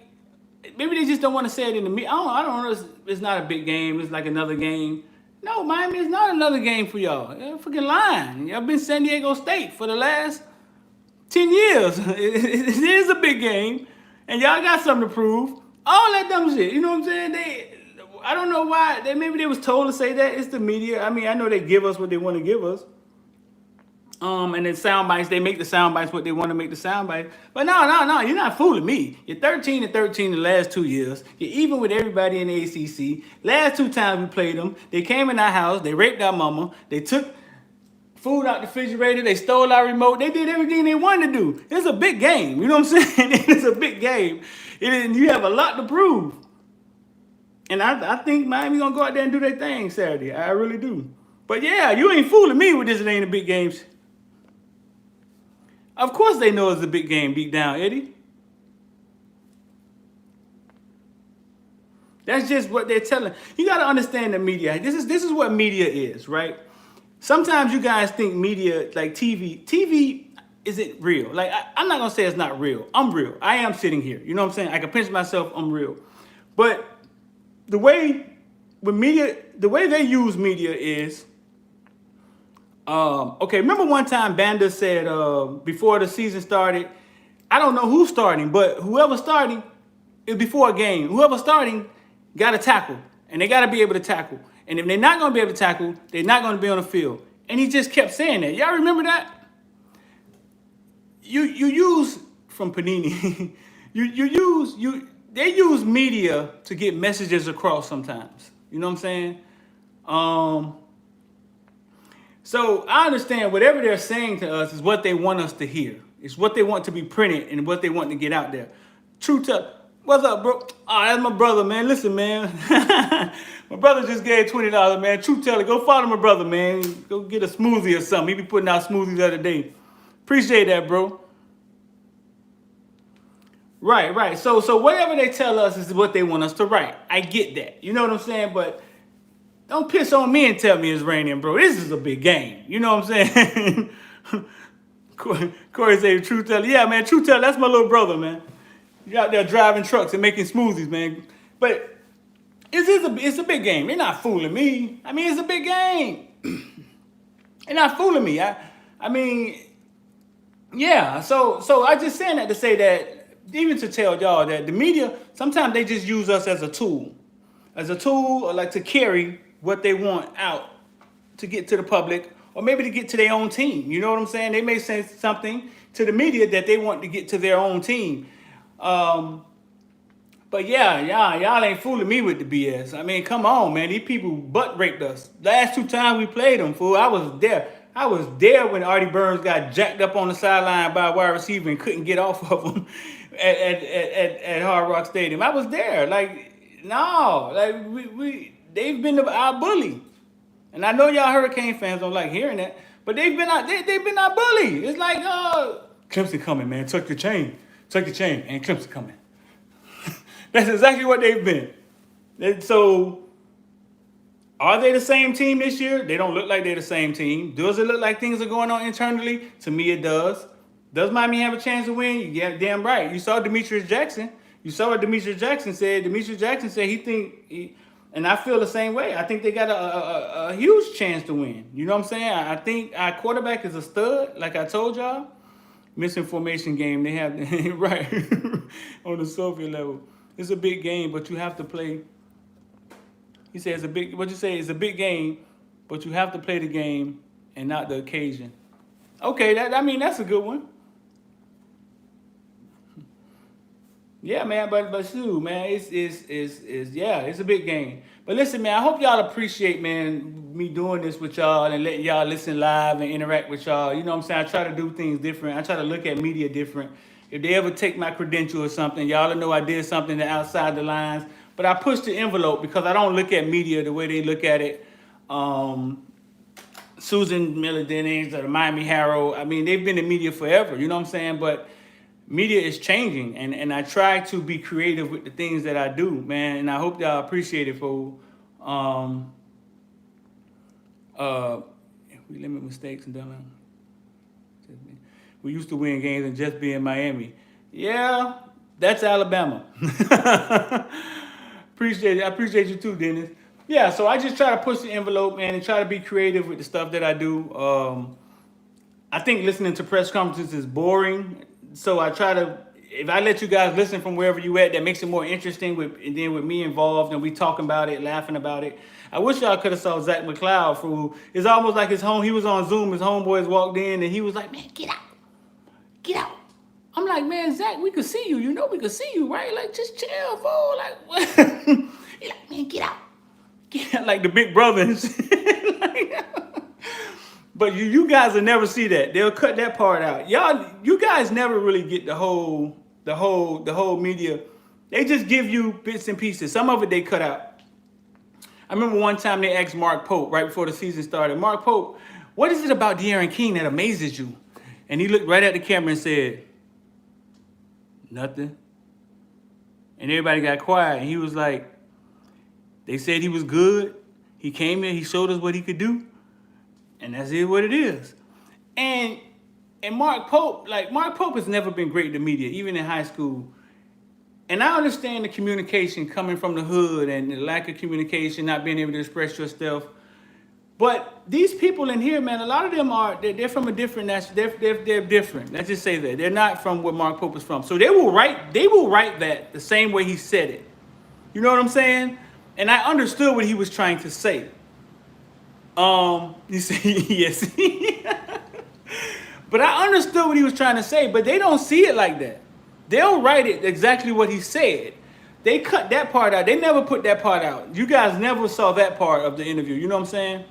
maybe they just don't want to say it in the media. I don't know. It's not a big game. It's like another game. No, Miami is not another game for y'all. You're freaking lying. Y'all been San Diego State for the last 10 years. It is a big game, and y'all got something to prove. All that dumb shit. You know what I'm saying? I don't know why. Maybe they was told to say that. It's the media. I mean, I know they give us what they want to give us. And then sound bites, they make the sound bites what they want to make the sound bites. But no, you're not fooling me. You're 13-13 the last 2 years. You're even with everybody in the ACC. Last 2 times we played them, they came in our house, they raped our mama, they took food out the refrigerator, they stole our remote, they did everything they wanted to do. It's a big game, you know what I'm saying? It's a big game. You have a lot to prove. And I think Miami's going to go out there and do their thing Saturday. I really do. But yeah, you ain't fooling me with this. It ain't a big game. Of course they know it's a big game deep down, Eddie. That's just what they're telling. You got to understand the media. This is what media is, right? Sometimes you guys think media, like TV isn't real. Like, I'm not going to say it's not real. I'm real. I am sitting here. You know what I'm saying? I can pinch myself. I'm real. But the way they use media is, okay, remember one time Banda said before the season started, I don't know who's starting, but whoever's starting is before a game. Whoever's starting got to tackle, and they got to be able to tackle. And if they're not going to be able to tackle, they're not going to be on the field. And he just kept saying that. Y'all remember that? You use from Panini. They use media to get messages across sometimes. You know what I'm saying? So I understand whatever they're saying to us is what they want us to hear. It's what they want to be printed and what they want to get out there. True tell. What's up, bro? Oh, that's my brother, man. Listen, man. My brother just gave $20, man. True teller, go follow my brother, man. Go get a smoothie or something. He be putting out smoothies the other day. Appreciate that, bro. Right. So whatever they tell us is what they want us to write. I get that. You know what I'm saying? But don't piss on me and tell me it's raining, bro. This is a big game. You know what I'm saying? Corey say True Teller. Yeah, man, True Teller, that's my little brother, man. You out there driving trucks and making smoothies, man. But it's a big game. They're not fooling me. I mean, it's a big game. They're not fooling me. I mean, yeah. So I just saying that to say that, even to tell y'all that the media, sometimes they just use us as a tool. Or like to carry what they want out to get to the public, or maybe to get to their own team. You know what I'm saying? They may say something to the media that they want to get to their own team. But yeah, y'all ain't fooling me with the BS. I mean, come on, man. These people butt raped us. Last 2 times we played them, fool. I was there. I was there when Artie Burns got jacked up on the sideline by a wide receiver and couldn't get off of him at Hard Rock Stadium. I was there. Like, no, like they've been our bully. And I know y'all Hurricane fans don't like hearing that, but they've been our bully. It's like, Clemson coming, man. Tuck your chain, and Clemson coming. That's exactly what they've been. And so, are they the same team this year? They don't look like they're the same team. Does it look like things are going on internally? To me, it does. Does Miami have a chance to win? Yeah, damn right. You saw Demetrius Jackson. You saw what Demetrius Jackson said. Demetrius Jackson said and I feel the same way. I think they got a huge chance to win. You know what I'm saying? I think our quarterback is a stud, like I told y'all. Misinformation game, they have, right, on the Soviet level. It's a big game, but you have to play. He says it's a big game, but you have to play the game and not the occasion. Okay, that's a good one. Yeah, man, but shoot, man, it's a big game. But listen, man, I hope y'all appreciate, man, me doing this with y'all and letting y'all listen live and interact with y'all. You know what I'm saying? I try to do things different. I try to look at media different. If they ever take my credential or something, y'all know I did something that outside the lines. But I push the envelope because I don't look at media the way they look at it. Susan Miller Dennings or the Miami Herald, I mean, they've been in media forever, you know what I'm saying? But media is changing, and I try to be creative with the things that I do, man. And I hope y'all appreciate it, fool. We limit mistakes and done. We used to win games and just be in Miami. Yeah, that's Alabama. Appreciate it. I appreciate you too, Dennis. Yeah, so I just try to push the envelope, man, and try to be creative with the stuff that I do. I think listening to press conferences is boring. So I try to, if I let you guys listen from wherever you at, that makes it more interesting with me involved and we talking about it, laughing about it. I wish y'all could have saw Zach McLeod, who is almost like he was on Zoom, his homeboys walked in and he was like, man, get out. I'm like, man, Zach, we could see you. You know we could see you, right? Like, just chill, fool. Like, what? He's like, man, get out. Get out, like the big brother and shit. But you guys will never see that. They'll cut that part out. You guys never really get the whole media. They just give you bits and pieces. Some of it they cut out. I remember one time they asked Mark Pope right before the season started, Mark Pope, what is it about De'Aaron King that amazes you? And he looked right at the camera and said, nothing. And everybody got quiet. And he was like, they said he was good. He came in, he showed us what he could do. And that's what it is. And Mark Pope has never been great in the media, even in high school. And I understand the communication coming from the hood and the lack of communication, not being able to express yourself. But these people in here, man, a lot of them they're from a different they're different. Let's just say that. They're not from where Mark Pope is from. So they will write that the same way he said it. You know what I'm saying? And I understood what he was trying to say. You see, yes. But I understood what he was trying to say, but they don't see it like that. They'll write it exactly what he said. They cut that part out. They never put that part out. You guys never saw that part of the interview. You know what I'm saying?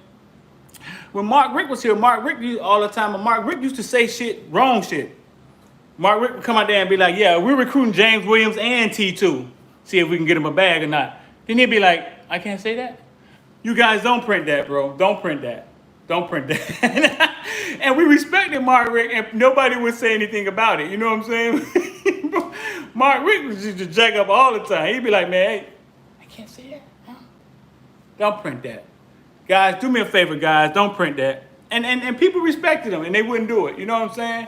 When Mark Richt was here, Mark Richt used all the time, and Mark Richt used to say wrong shit. Mark Richt would come out there and be like, yeah, we're recruiting James Williams and T2. See if we can get him a bag or not. Then he'd be like, I can't say that? You guys don't print that, bro. Don't print that. Don't print that. And we respected Mark Richt, and nobody would say anything about it. You know what I'm saying? Mark Richt was just to jack up all the time. He'd be like, man, hey, I can't say that. Huh? Don't print that. Guys, do me a favor, guys. Don't print that. And people respected him, and they wouldn't do it. You know what I'm saying?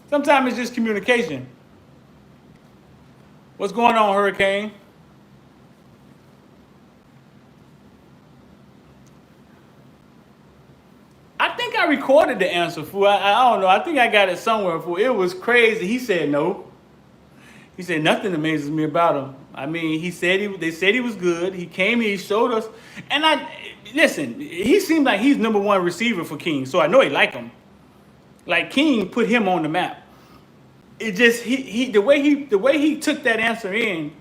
Sometimes it's just communication. What's going on, Hurricane? I think I recorded the answer, fool. I don't know. I think I got it somewhere, fool. It was crazy. He said no. He said nothing amazes me about him. I mean, they said he was good. He came here, he showed us. And listen, he seemed like he's number one receiver for King, so I know he like him. Like King put him on the map. It just the way he took that answer in,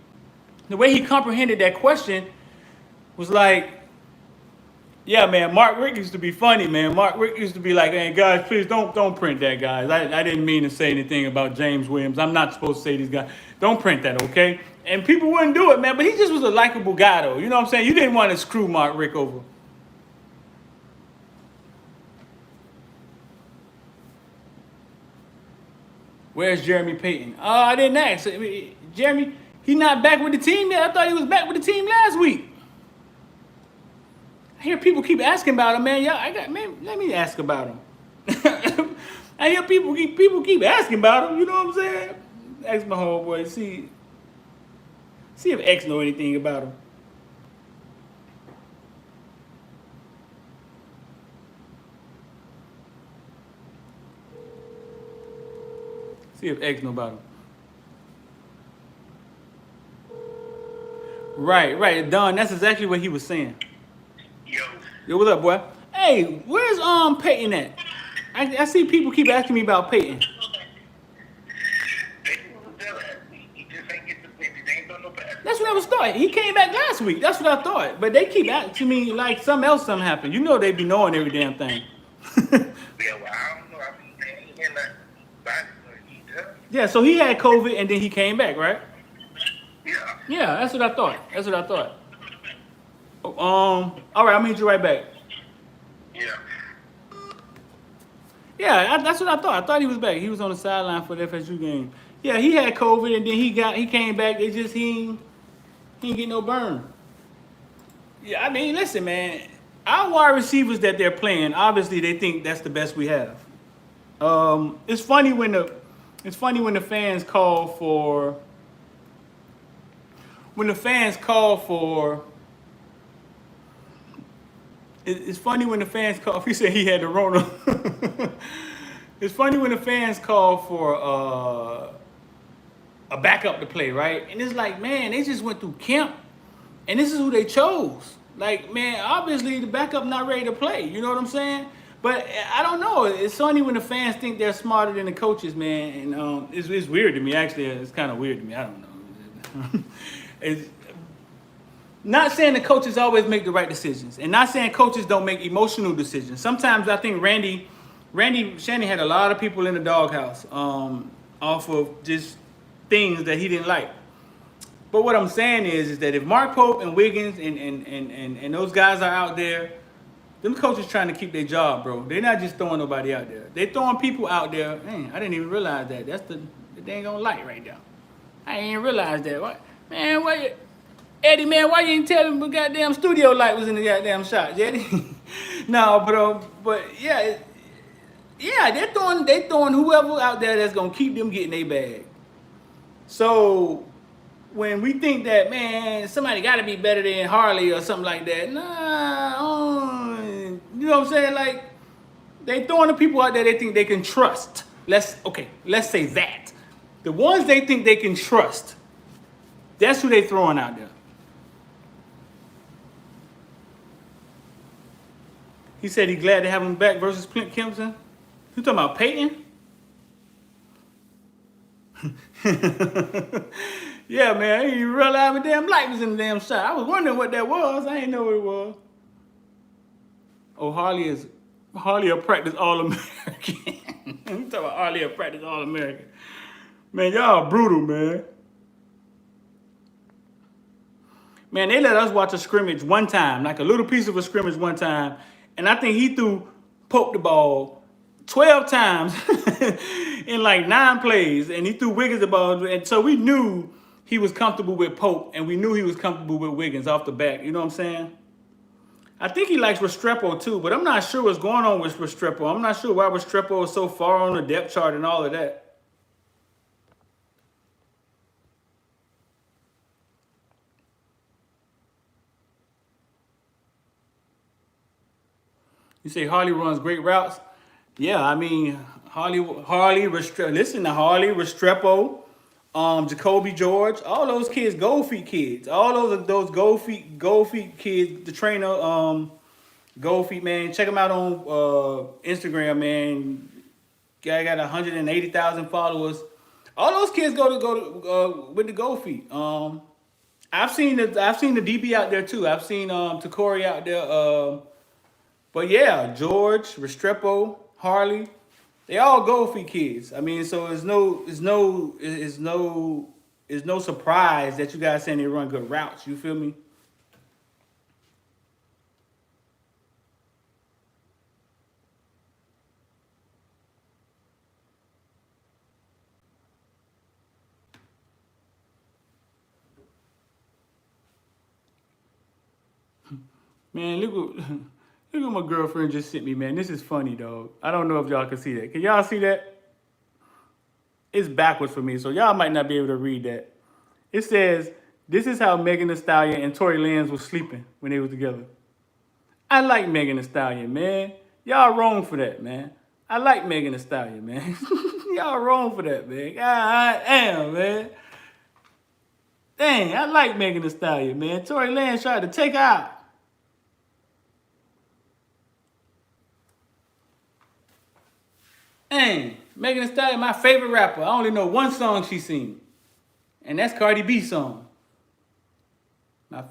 the way he comprehended that question was like, yeah, man, Mark Rick used to be funny, man. Mark Rick used to be like, hey, guys, please don't print that, guys. I didn't mean to say anything about James Williams. I'm not supposed to say these guys. Don't print that, okay? And people wouldn't do it, man. But he just was a likable guy, though. You know what I'm saying? You didn't want to screw Mark Rick over. Where's Jeremy Payton? Oh, I didn't ask. Jeremy, he not back with the team yet? I thought he was back with the team last week. I hear people keep asking about him, man. Let me ask about him. I hear people keep asking about him. You know what I'm saying? Ask my homeboy, see if X know anything about him. See if X know about him. Right, Don. That's exactly what he was saying. Yo, what's up, boy? Hey, where's Peyton at? I see people keep asking me about Peyton. That's what I was thought. He came back last week. That's what I thought. But they keep asking me like something happened. You know they be knowing every damn thing. Yeah, so he had COVID and then he came back, right? Yeah, that's what I thought. All right, I'll meet you right back. Yeah, that's what I thought. I thought he was back. He was on the sideline for the FSU game. Yeah, he had COVID and then he came back. It just he ain't get no burn. Yeah, I mean, listen, man. Our wide receivers that they're playing, obviously they think that's the best we have. It's funny when the fans call for. It's funny when the fans call. He said he had the Rona. It's funny when the fans call for a backup to play, right? And it's like, man, they just went through camp, and this is who they chose. Like, man, obviously the backup not ready to play. You know what I'm saying? But I don't know. It's funny when the fans think they're smarter than the coaches, man. And it's weird to me. Actually, it's kind of weird to me. I don't know. It's not saying the coaches always make the right decisions, and not saying coaches don't make emotional decisions. Sometimes I think Randy Shannon had a lot of people in the doghouse off of just things that he didn't like. But what I'm saying is that if Mark Pope and Wiggins and those guys are out there, them coaches trying to keep their job, bro. They're not just throwing nobody out there. They're throwing people out there. Man, I didn't even realize that. That's the dang on light right there. I ain't even realize that. What? Man, Eddie, man, why you ain't tell him the goddamn studio light was in the goddamn shot, Eddie? No, but yeah, they're throwing whoever out there that's gonna keep them getting their bag. So when we think that, man, somebody got to be better than Harley or something like that, you know what I'm saying? Like, they throwing the people out there they think they can trust. Let's say that. The ones they think they can trust, that's who they throwing out there. He said he's glad to have him back versus Clemson. You talking about Peyton? Yeah, man, I didn't even realize the damn light was in the damn shot. I was wondering what that was. I didn't know what it was. Oh, Harley a practice All-American. You talking about Harley a practice All-American. Man, y'all brutal, man. Man, they let us watch a scrimmage one time, like a little piece of a scrimmage one time, and I think he threw Pope the ball 12 times in like 9 plays, and he threw Wiggins the ball, and so we knew he was comfortable with Pope, and we knew he was comfortable with Wiggins off the back. You know what I'm saying? I think he likes Restrepo too, but I'm not sure what's going on with Restrepo. I'm not sure why Restrepo is so far on the depth chart and all of that. You say Harley runs great routes? Yeah, I mean, listen to Harley, Restrepo, Jacoby George, all those kids, Gold Feet kids, all those Gold Feet kids, the trainer, Gold Feet, man. Check him out on Instagram, man. Guy got 180,000 followers. All those kids go to with the Gold Feet. I've seen the DB out there too. I've seen Takori out there. But yeah, George, Restrepo, Harley, they all Gold Feet kids. I mean, so it's no surprise that you guys saying they run good routes. You feel me? Man, look what my girlfriend just sent me, man. This is funny, dog. I don't know if y'all can see that. Can y'all see that? It's backwards for me, so y'all might not be able to read that. It says, this is how Megan Thee Stallion and Tory Lanez was sleeping when they was together. I like Megan Thee Stallion, man. Y'all wrong for that, man. I like Megan Thee Stallion, man. Y'all wrong for that, man. God damn, man. Dang, I like Megan Thee Stallion, man. Tory Lanez tried to take her out. Dang, Megan Thee Stallion, my favorite rapper. I only know one song she sing, and that's Cardi B's song.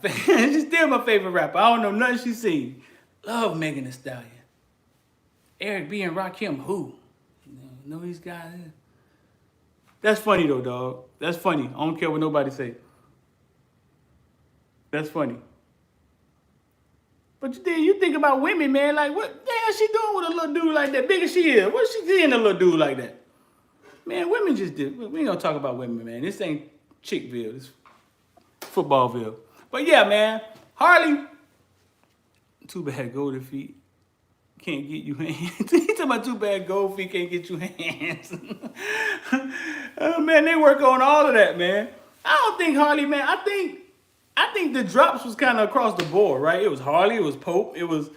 She's still my favorite rapper. I don't know nothing she sing. Love Megan Thee Stallion. Eric B and Rakim, who? You know these guys? That's funny though, dog. That's funny. I don't care what nobody say. That's funny. But you think about women, man, like what the hell she doing with a little dude like that? Big as she is. What's she seeing a little dude like that? Man, women just did. We ain't gonna talk about women, man. This ain't Chickville. This Footballville. But yeah, man. Harley. Too bad Golden Feet can't get you hands. He talking about too bad Gold Feet can't get you hands. Oh, man, they work on all of that, man. I don't think Harley, man. I think the drops was kind of across the board, right? It was Harley, it was Pope, it was.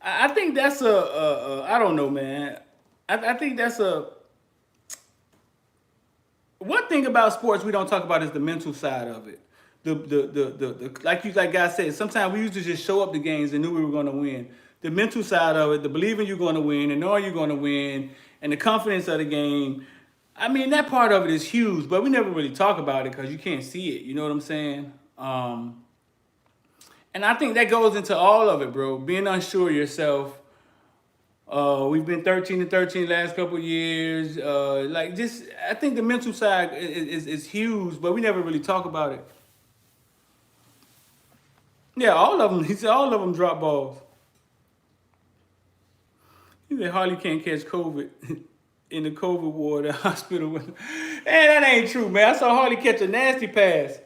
I think that's I don't know, man. I think that's one thing about sports we don't talk about is the mental side of it. The like guys said, sometimes we used to just show up to games and knew we were going to win. The mental side of it, the believing you're going to win and knowing you're going to win, and the confidence of the game. I mean, that part of it is huge, but we never really talk about it because you can't see it. You know what I'm saying? And I think that goes into all of it, bro. Being unsure of yourself. We've been 13-13 last couple of years. I think the mental side is huge, but we never really talk about it. Yeah, all of them. He said all of them drop balls. He said Harley can't catch COVID in the COVID ward at the hospital. Man, that ain't true, man. I saw Harley catch a nasty pass.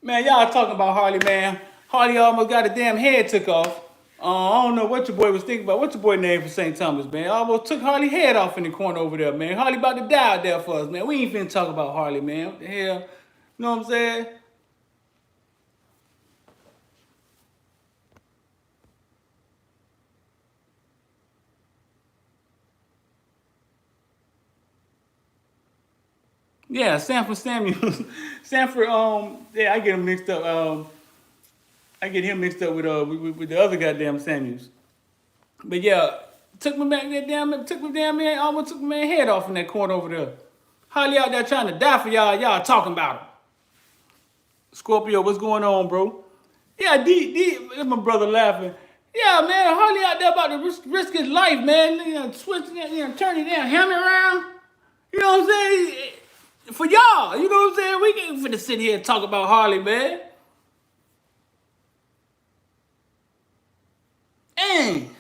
Man, y'all talking about Harley, man. Harley almost got a damn head took off. I don't know what your boy was thinking about. What's your boy name for St. Thomas, man? Almost took Harley head off in the corner over there, man. Harley about to die out there for us, man. We ain't finna talk about Harley, man. What the hell? You know what I'm saying? Yeah, Sanford Samuels. Sanford, yeah, I get him mixed up. I get him mixed up with the other goddamn Samuels. But yeah, took my damn man, almost took my man head off in that corner over there. Harley out there trying to die for y'all. Y'all talking about him. Scorpio, what's going on, bro? Yeah, D, my brother laughing. Yeah, man, Harley out there about to risk his life, man. Turn his damn helmet around. You know what I'm saying? For y'all, you know what I'm saying? We ain't finna sit here and talk about Harley, man. Dang.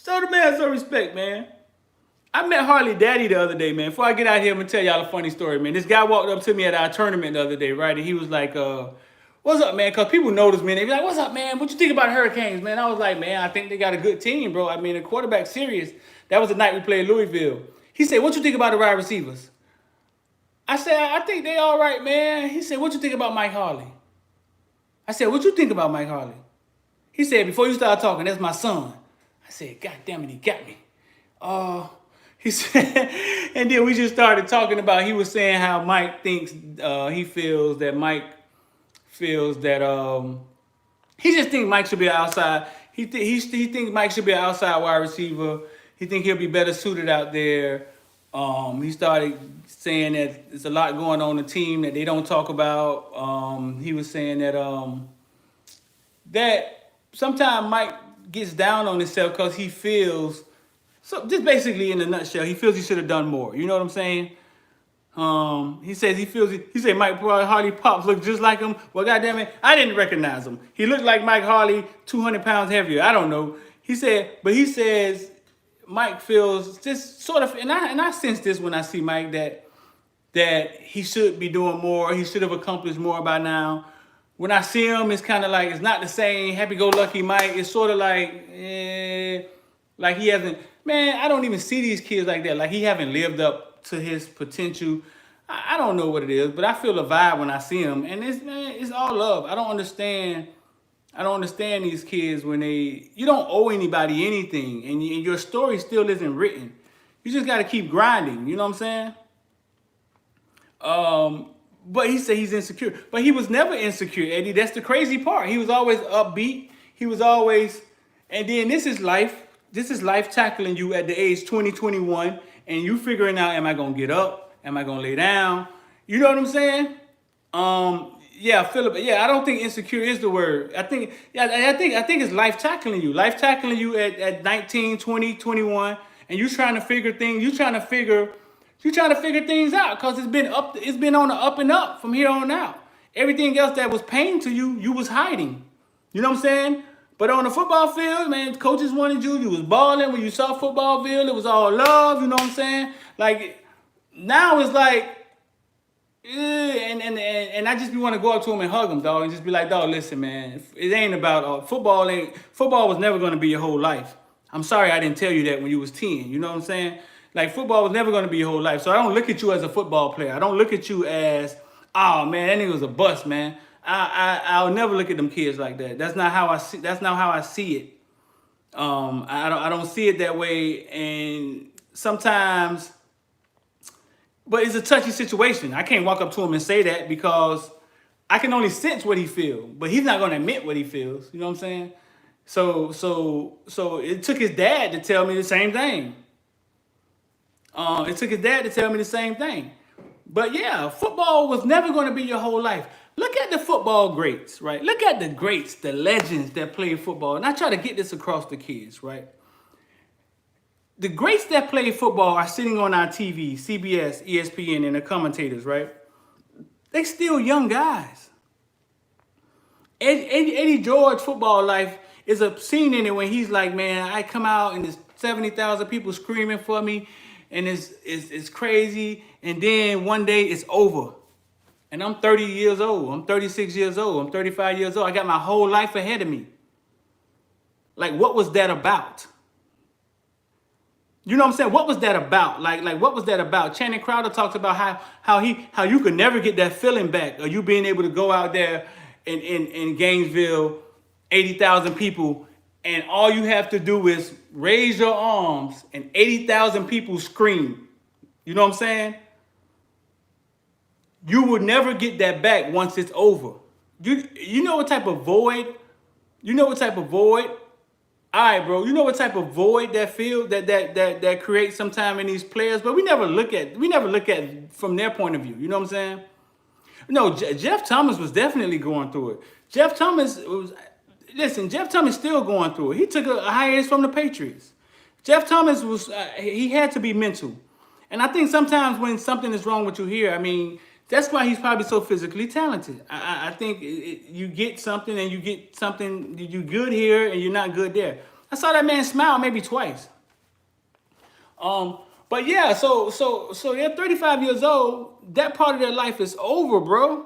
Show the man some respect, man. I met Harley Daddy the other day, man. Before I get out here, I'm gonna tell y'all a funny story, man. This guy walked up to me at our tournament the other day, right? And he was like, what's up, man? Because people notice me. They be like, what's up, man? What you think about Hurricanes, man? I was like, man, I think they got a good team, bro. I mean, the quarterback's serious. That was the night we played Louisville. He said, what you think about the wide receivers? I said, I think they all right, man. He said, what you think about Mike Harley? I said, what you think about Mike Harley? He said, before you start talking, that's my son. I said, God damn it, he got me. He said, and then we just started talking about, he was saying how Mike thinks, he feels that, he just thinks Mike should be outside. He thinks Mike should be an outside wide receiver. He think he'll be better suited out there. He started saying that there's a lot going on in the team that they don't talk about. He was saying that that sometimes Mike gets down on himself because he feels, so just basically in a nutshell, he feels he should have done more. You know what I'm saying? He says he said Mike Harley Pops look just like him. Well, goddamn it, I didn't recognize him. He looked like Mike Harley, 200 pounds heavier. I don't know. He says Mike feels just sort of, and I sense this when I see Mike, that he should be doing more. He should have accomplished more by now. When I see him, it's kind of like, it's not the same happy-go-lucky Mike. It's sort of like he hasn't, man, I don't even see these kids like that. Like he haven't lived up to his potential. I don't know what it is, but I feel a vibe when I see him. And it's all love. I don't understand these kids when you don't owe anybody anything, and your story still isn't written. You just got to keep grinding. You know what I'm saying? But he said he's insecure. But he was never insecure, Eddie. That's the crazy part. He was always upbeat. He was always, and then this is life. This is life tackling you at the age 20, 21, and you figuring out, am I going to get up? Am I going to lay down? You know what I'm saying? Yeah, Philip. Yeah, I don't think insecure is the word. I think it's life tackling you. Life tackling you at 19, 20, 21, and you trying to figure things. You trying to figure things out because it's been on the up and up from here on out. Everything else that was pain to you, you was hiding. You know what I'm saying? But on the football field, man, coaches wanted you. You was balling when you saw Footballville. It was all love. You know what I'm saying? Like now it's like. And I just want to go up to him and hug him, dog, and just be like, dog, listen, man, it ain't about football. Football was never going to be your whole life. I'm sorry I didn't tell you that when you was 10. You know what I'm saying? Like football was never going to be your whole life. So I don't look at you as a football player. I don't look at you as, oh man, that nigga was a bust, man. I'll never look at them kids like that. That's not how I see. That's not how I see it. I don't see it that way. And sometimes. But it's a touchy situation. I can't walk up to him and say that because I can only sense what he feels. But he's not going to admit what he feels. You know what I'm saying? So it took his dad to tell me the same thing. But yeah, football was never going to be your whole life. Look at the football greats, right? Look at the greats, the legends that played football. And I try to get this across the kids, right? The greats that play football are sitting on our TV, CBS, ESPN, and the commentators, right? They still young guys. Eddie George football life is a scene in it when he's like, man, I come out and there's 70,000 people screaming for me, and it's crazy. And then one day it's over. And I'm 30 years old. I'm 36 years old. I'm 35 years old. I got my whole life ahead of me. Like, what was that about? You know what I'm saying? What was that about? Like what was that about? Channing Crowder talks about how you could never get that feeling back, or you being able to go out there in Gainesville, 80,000 people, and all you have to do is raise your arms and 80,000 people scream. You know what I'm saying? You will never get that back once it's over. You know what type of void? All right, bro. You know what type of void that creates sometime in these players, but we never look at from their point of view. You know what I'm saying? No, Jeff Thomas was definitely going through it. Jeff Thomas still going through it. He took a hiatus from the Patriots. Jeff Thomas he had to be mental, and I think sometimes when something is wrong with you here, I mean, that's why he's probably so physically talented. I think you get something and you get something, you good here and you're not good there. I saw that man smile maybe twice. But yeah, so they're 35 years old. That part of their life is over, bro.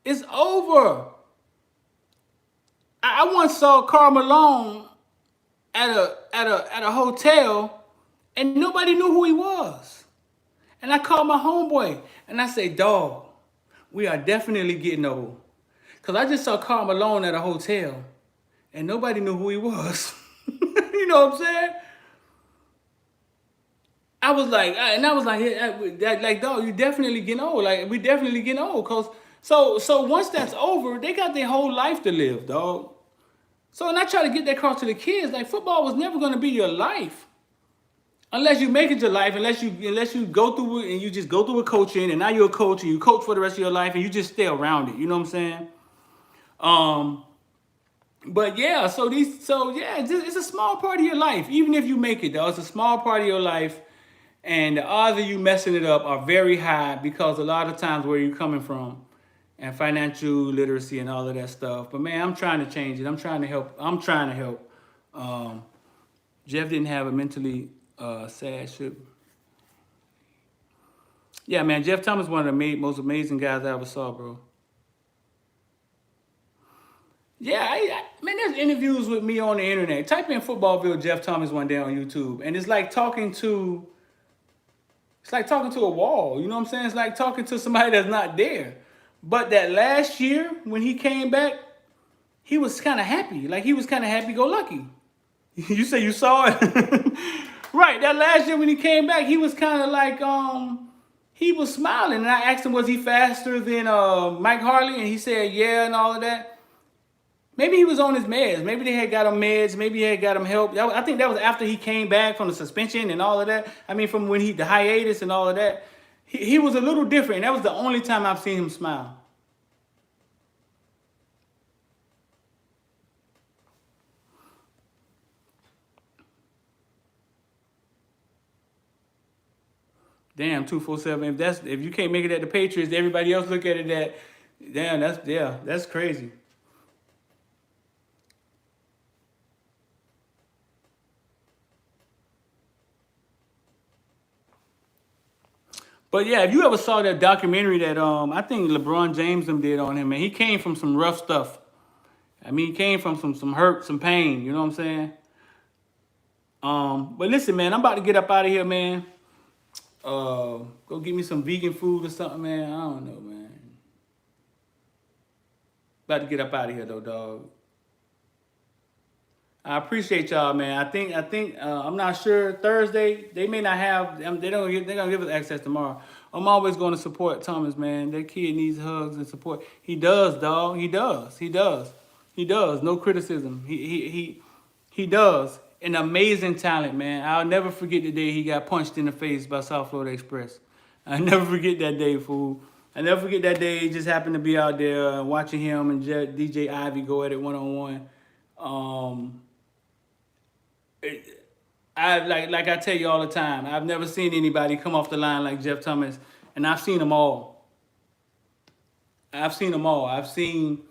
It's over. I once saw Karl Malone at a hotel, and nobody knew who he was. And I called my homeboy, and I say, dog, we are definitely getting old. Because I just saw Karl Malone at a hotel, and nobody knew who he was. You know what I'm saying? I was like, dog, you definitely getting old. Like, we definitely getting old. So once that's over, they got their whole life to live, dog. So, and I try to get that across to the kids, like football was never going to be your life. Unless you make it your life, unless you go through it and you just go through a coaching and now you're a coach and you coach for the rest of your life and you just stay around it. You know what I'm saying? But yeah, it's a small part of your life. Even if you make it, though, it's a small part of your life, and the odds of you messing it up are very high because a lot of times where you're coming from, and financial literacy and all of that stuff. But man, I'm trying to change it. I'm trying to help. Jeff didn't have a mentally sad ship. Yeah, man, Jeff Thomas one of the most amazing guys I ever saw, bro. Yeah, man, there's interviews with me on the internet. Type in Footballville Jeff Thomas one day on YouTube, and it's like talking to a wall. You know what I'm saying? It's like talking to somebody that's not there. But that last year when he came back, he was kind of happy. Like he was kind of happy-go-lucky. You say you saw it, right? That last year when he came back, he was kind of like he was smiling, and I asked him, was he faster than Mike Harley, and he said yeah, and all of that. Maybe he was on his meds. Maybe they had got him meds. Maybe they had got him help. I think that was after he came back from the suspension and all of that. I mean, from when the hiatus and all of that. He was a little different. That was the only time I've seen him smile. Damn, 247. If you can't make it at the Patriots, everybody else look at it that. Damn, that's crazy. But yeah, if you ever saw that documentary that I think LeBron James did on him, man, he came from some rough stuff. I mean, he came from some hurt, some pain. You know what I'm saying? But listen, man, I'm about to get up out of here, man. Go get me some vegan food or something, man. I don't know, man. About to get up out of here though, dog. I appreciate y'all, man. I think I'm not sure. Thursday they may not have. They're gonna give us access tomorrow. I'm always going to support Thomas, man. That kid needs hugs and support. He does, dog. He does. No criticism. He does. An amazing talent, man. I'll never forget the day he got punched in the face by South Florida Express. I'll never forget that day, fool. I never forget that day. He just happened to be out there watching him and DJ Ivy go at it one-on-one. Like I tell you all the time, I've never seen anybody come off the line like Jeff Thomas, and I've seen them all. I've seen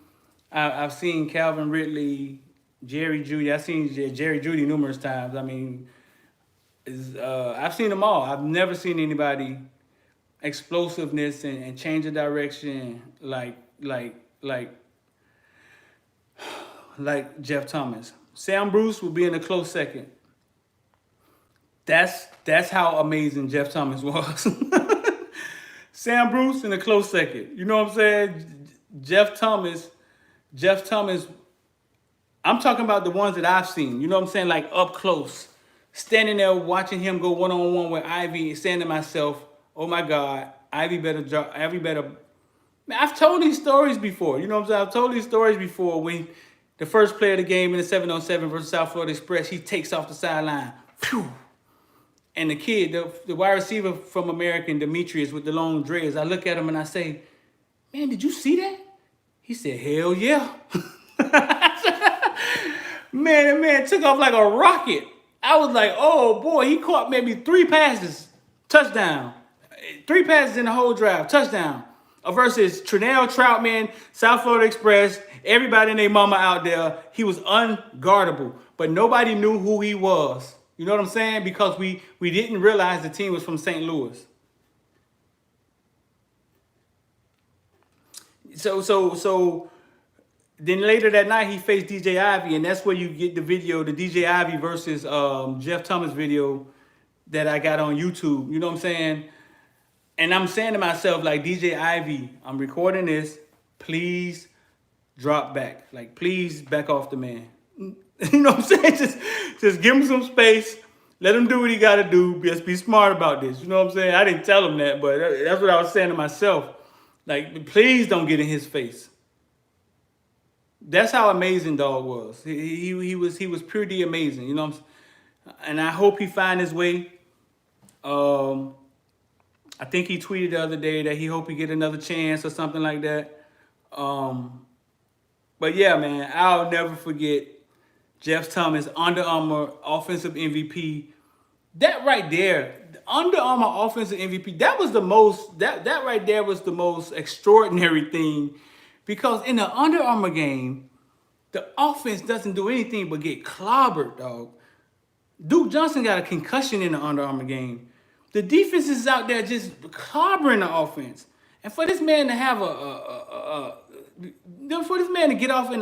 Calvin Ridley, Jerry Jeudy. I've seen Jerry Jeudy numerous times. I mean, I've seen them all. I've never seen anybody explosiveness and change of direction like Jeff Thomas. Sam Bruce will be in a close second. That's how amazing Jeff Thomas was. Sam Bruce in a close second. You know what I'm saying? Jeff Thomas, I'm talking about the ones that I've seen. You know what I'm saying? Like up close. Standing there watching him go one-on-one with Ivy, saying to myself, oh my God, Ivy better. Man, I've told these stories before. You know what I'm saying? I've told these stories before when the first play of the game in the 7-on-7 versus South Florida Express, he takes off the sideline. Phew. And the kid, the wide receiver from American, Demetrius, with the long dreads, I look at him and I say, man, did you see that? He said, hell yeah. Man, that man took off like a rocket. I was like, oh boy, he caught maybe 3 passes, touchdown. 3 passes in the whole drive, touchdown. Versus Trinell Troutman, South Florida Express, everybody and their mama out there. He was unguardable, but nobody knew who he was. You know what I'm saying? Because we didn't realize the team was from St. Louis. So then later that night he faced DJ Ivy, and that's where you get the video, the DJ Ivy versus Jeff Thomas video that I got on YouTube. You know what I'm saying? And I'm saying to myself, like, DJ Ivy, I'm recording this. Please drop back. Like, please back off the man. You know what I'm saying? Just give him some space. Let him do what he got to do. Just be smart about this. You know what I'm saying? I didn't tell him that, but that's what I was saying to myself. Like, please don't get in his face. That's how amazing dog was. He was pretty amazing, you know what I'm saying? And I hope he find his way. I think he tweeted the other day that he hope he get another chance or something like that. But yeah, man, I'll never forget Jeff Thomas, Under Armour offensive MVP. That right there, the Under Armour offensive MVP, that was the most, that right there was the most extraordinary thing, because in the Under Armour game, the offense doesn't do anything but get clobbered, dog. Duke Johnson got a concussion in the Under Armour game. The defense is out there just clobbering the offense. And for this man to have for this man to get off in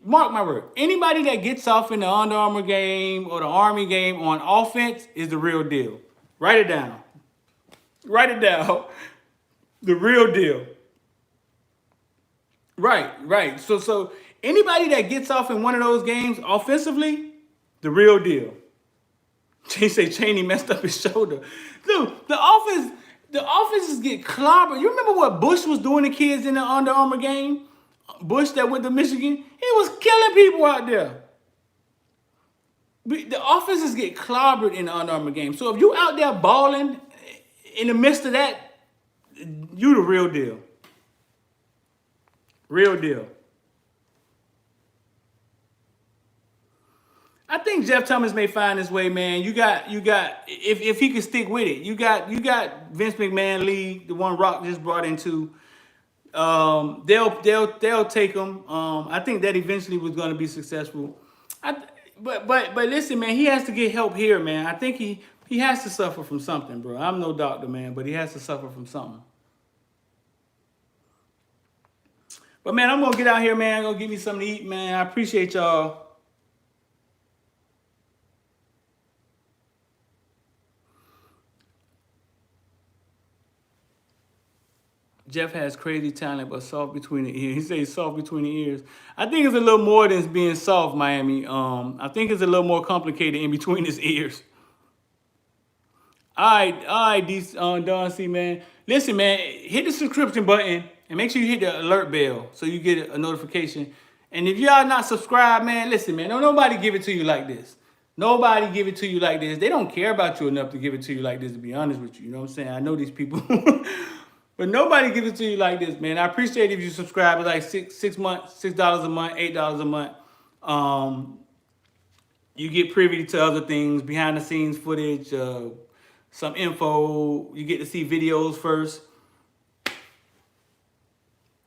mark my word, anybody that gets off in the Under Armour game or the Army game on offense is the real deal. Write it down. Write it down. The real deal. Right. So anybody that gets off in one of those games offensively, the real deal. They say Chaney messed up his shoulder. Dude, the offenses get clobbered. You remember what Bush was doing to kids in the Under Armour game? Bush that went to Michigan, he was killing people out there. The offenses get clobbered in the Under Armour game. So if you out there balling in the midst of that, you the real deal. Real deal. I think Jeff Thomas may find his way, man. You got if he could stick with it. You got Vince McMahon League, the one Rock just brought into. They'll take him. I think that eventually was going to be successful. But listen, man, he has to get help here, man. I think he has to suffer from something, bro. I'm no doctor, man, but he has to suffer from something. But man, I'm gonna get out here, man. I'm gonna give me something to eat, man. I appreciate y'all. Jeff has crazy talent, but soft between the ears. He says soft between the ears. I think it's a little more than being soft, Miami. I think it's a little more complicated in between his ears. All right, Don C, man. Listen, man, hit the subscription button and make sure you hit the alert bell so you get a notification. And if y'all not subscribed, man, listen, man, don't nobody give it to you like this. Nobody give it to you like this. They don't care about you enough to give it to you like this, to be honest with you. You know what I'm saying? I know these people. But nobody gives it to you like this, man. I appreciate if you subscribe. It's like $6 a month, $8 a month. You get privy to other things, behind the scenes footage, some info. You get to see videos first.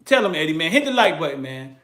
Tell them, Eddie, man, hit the like button, man.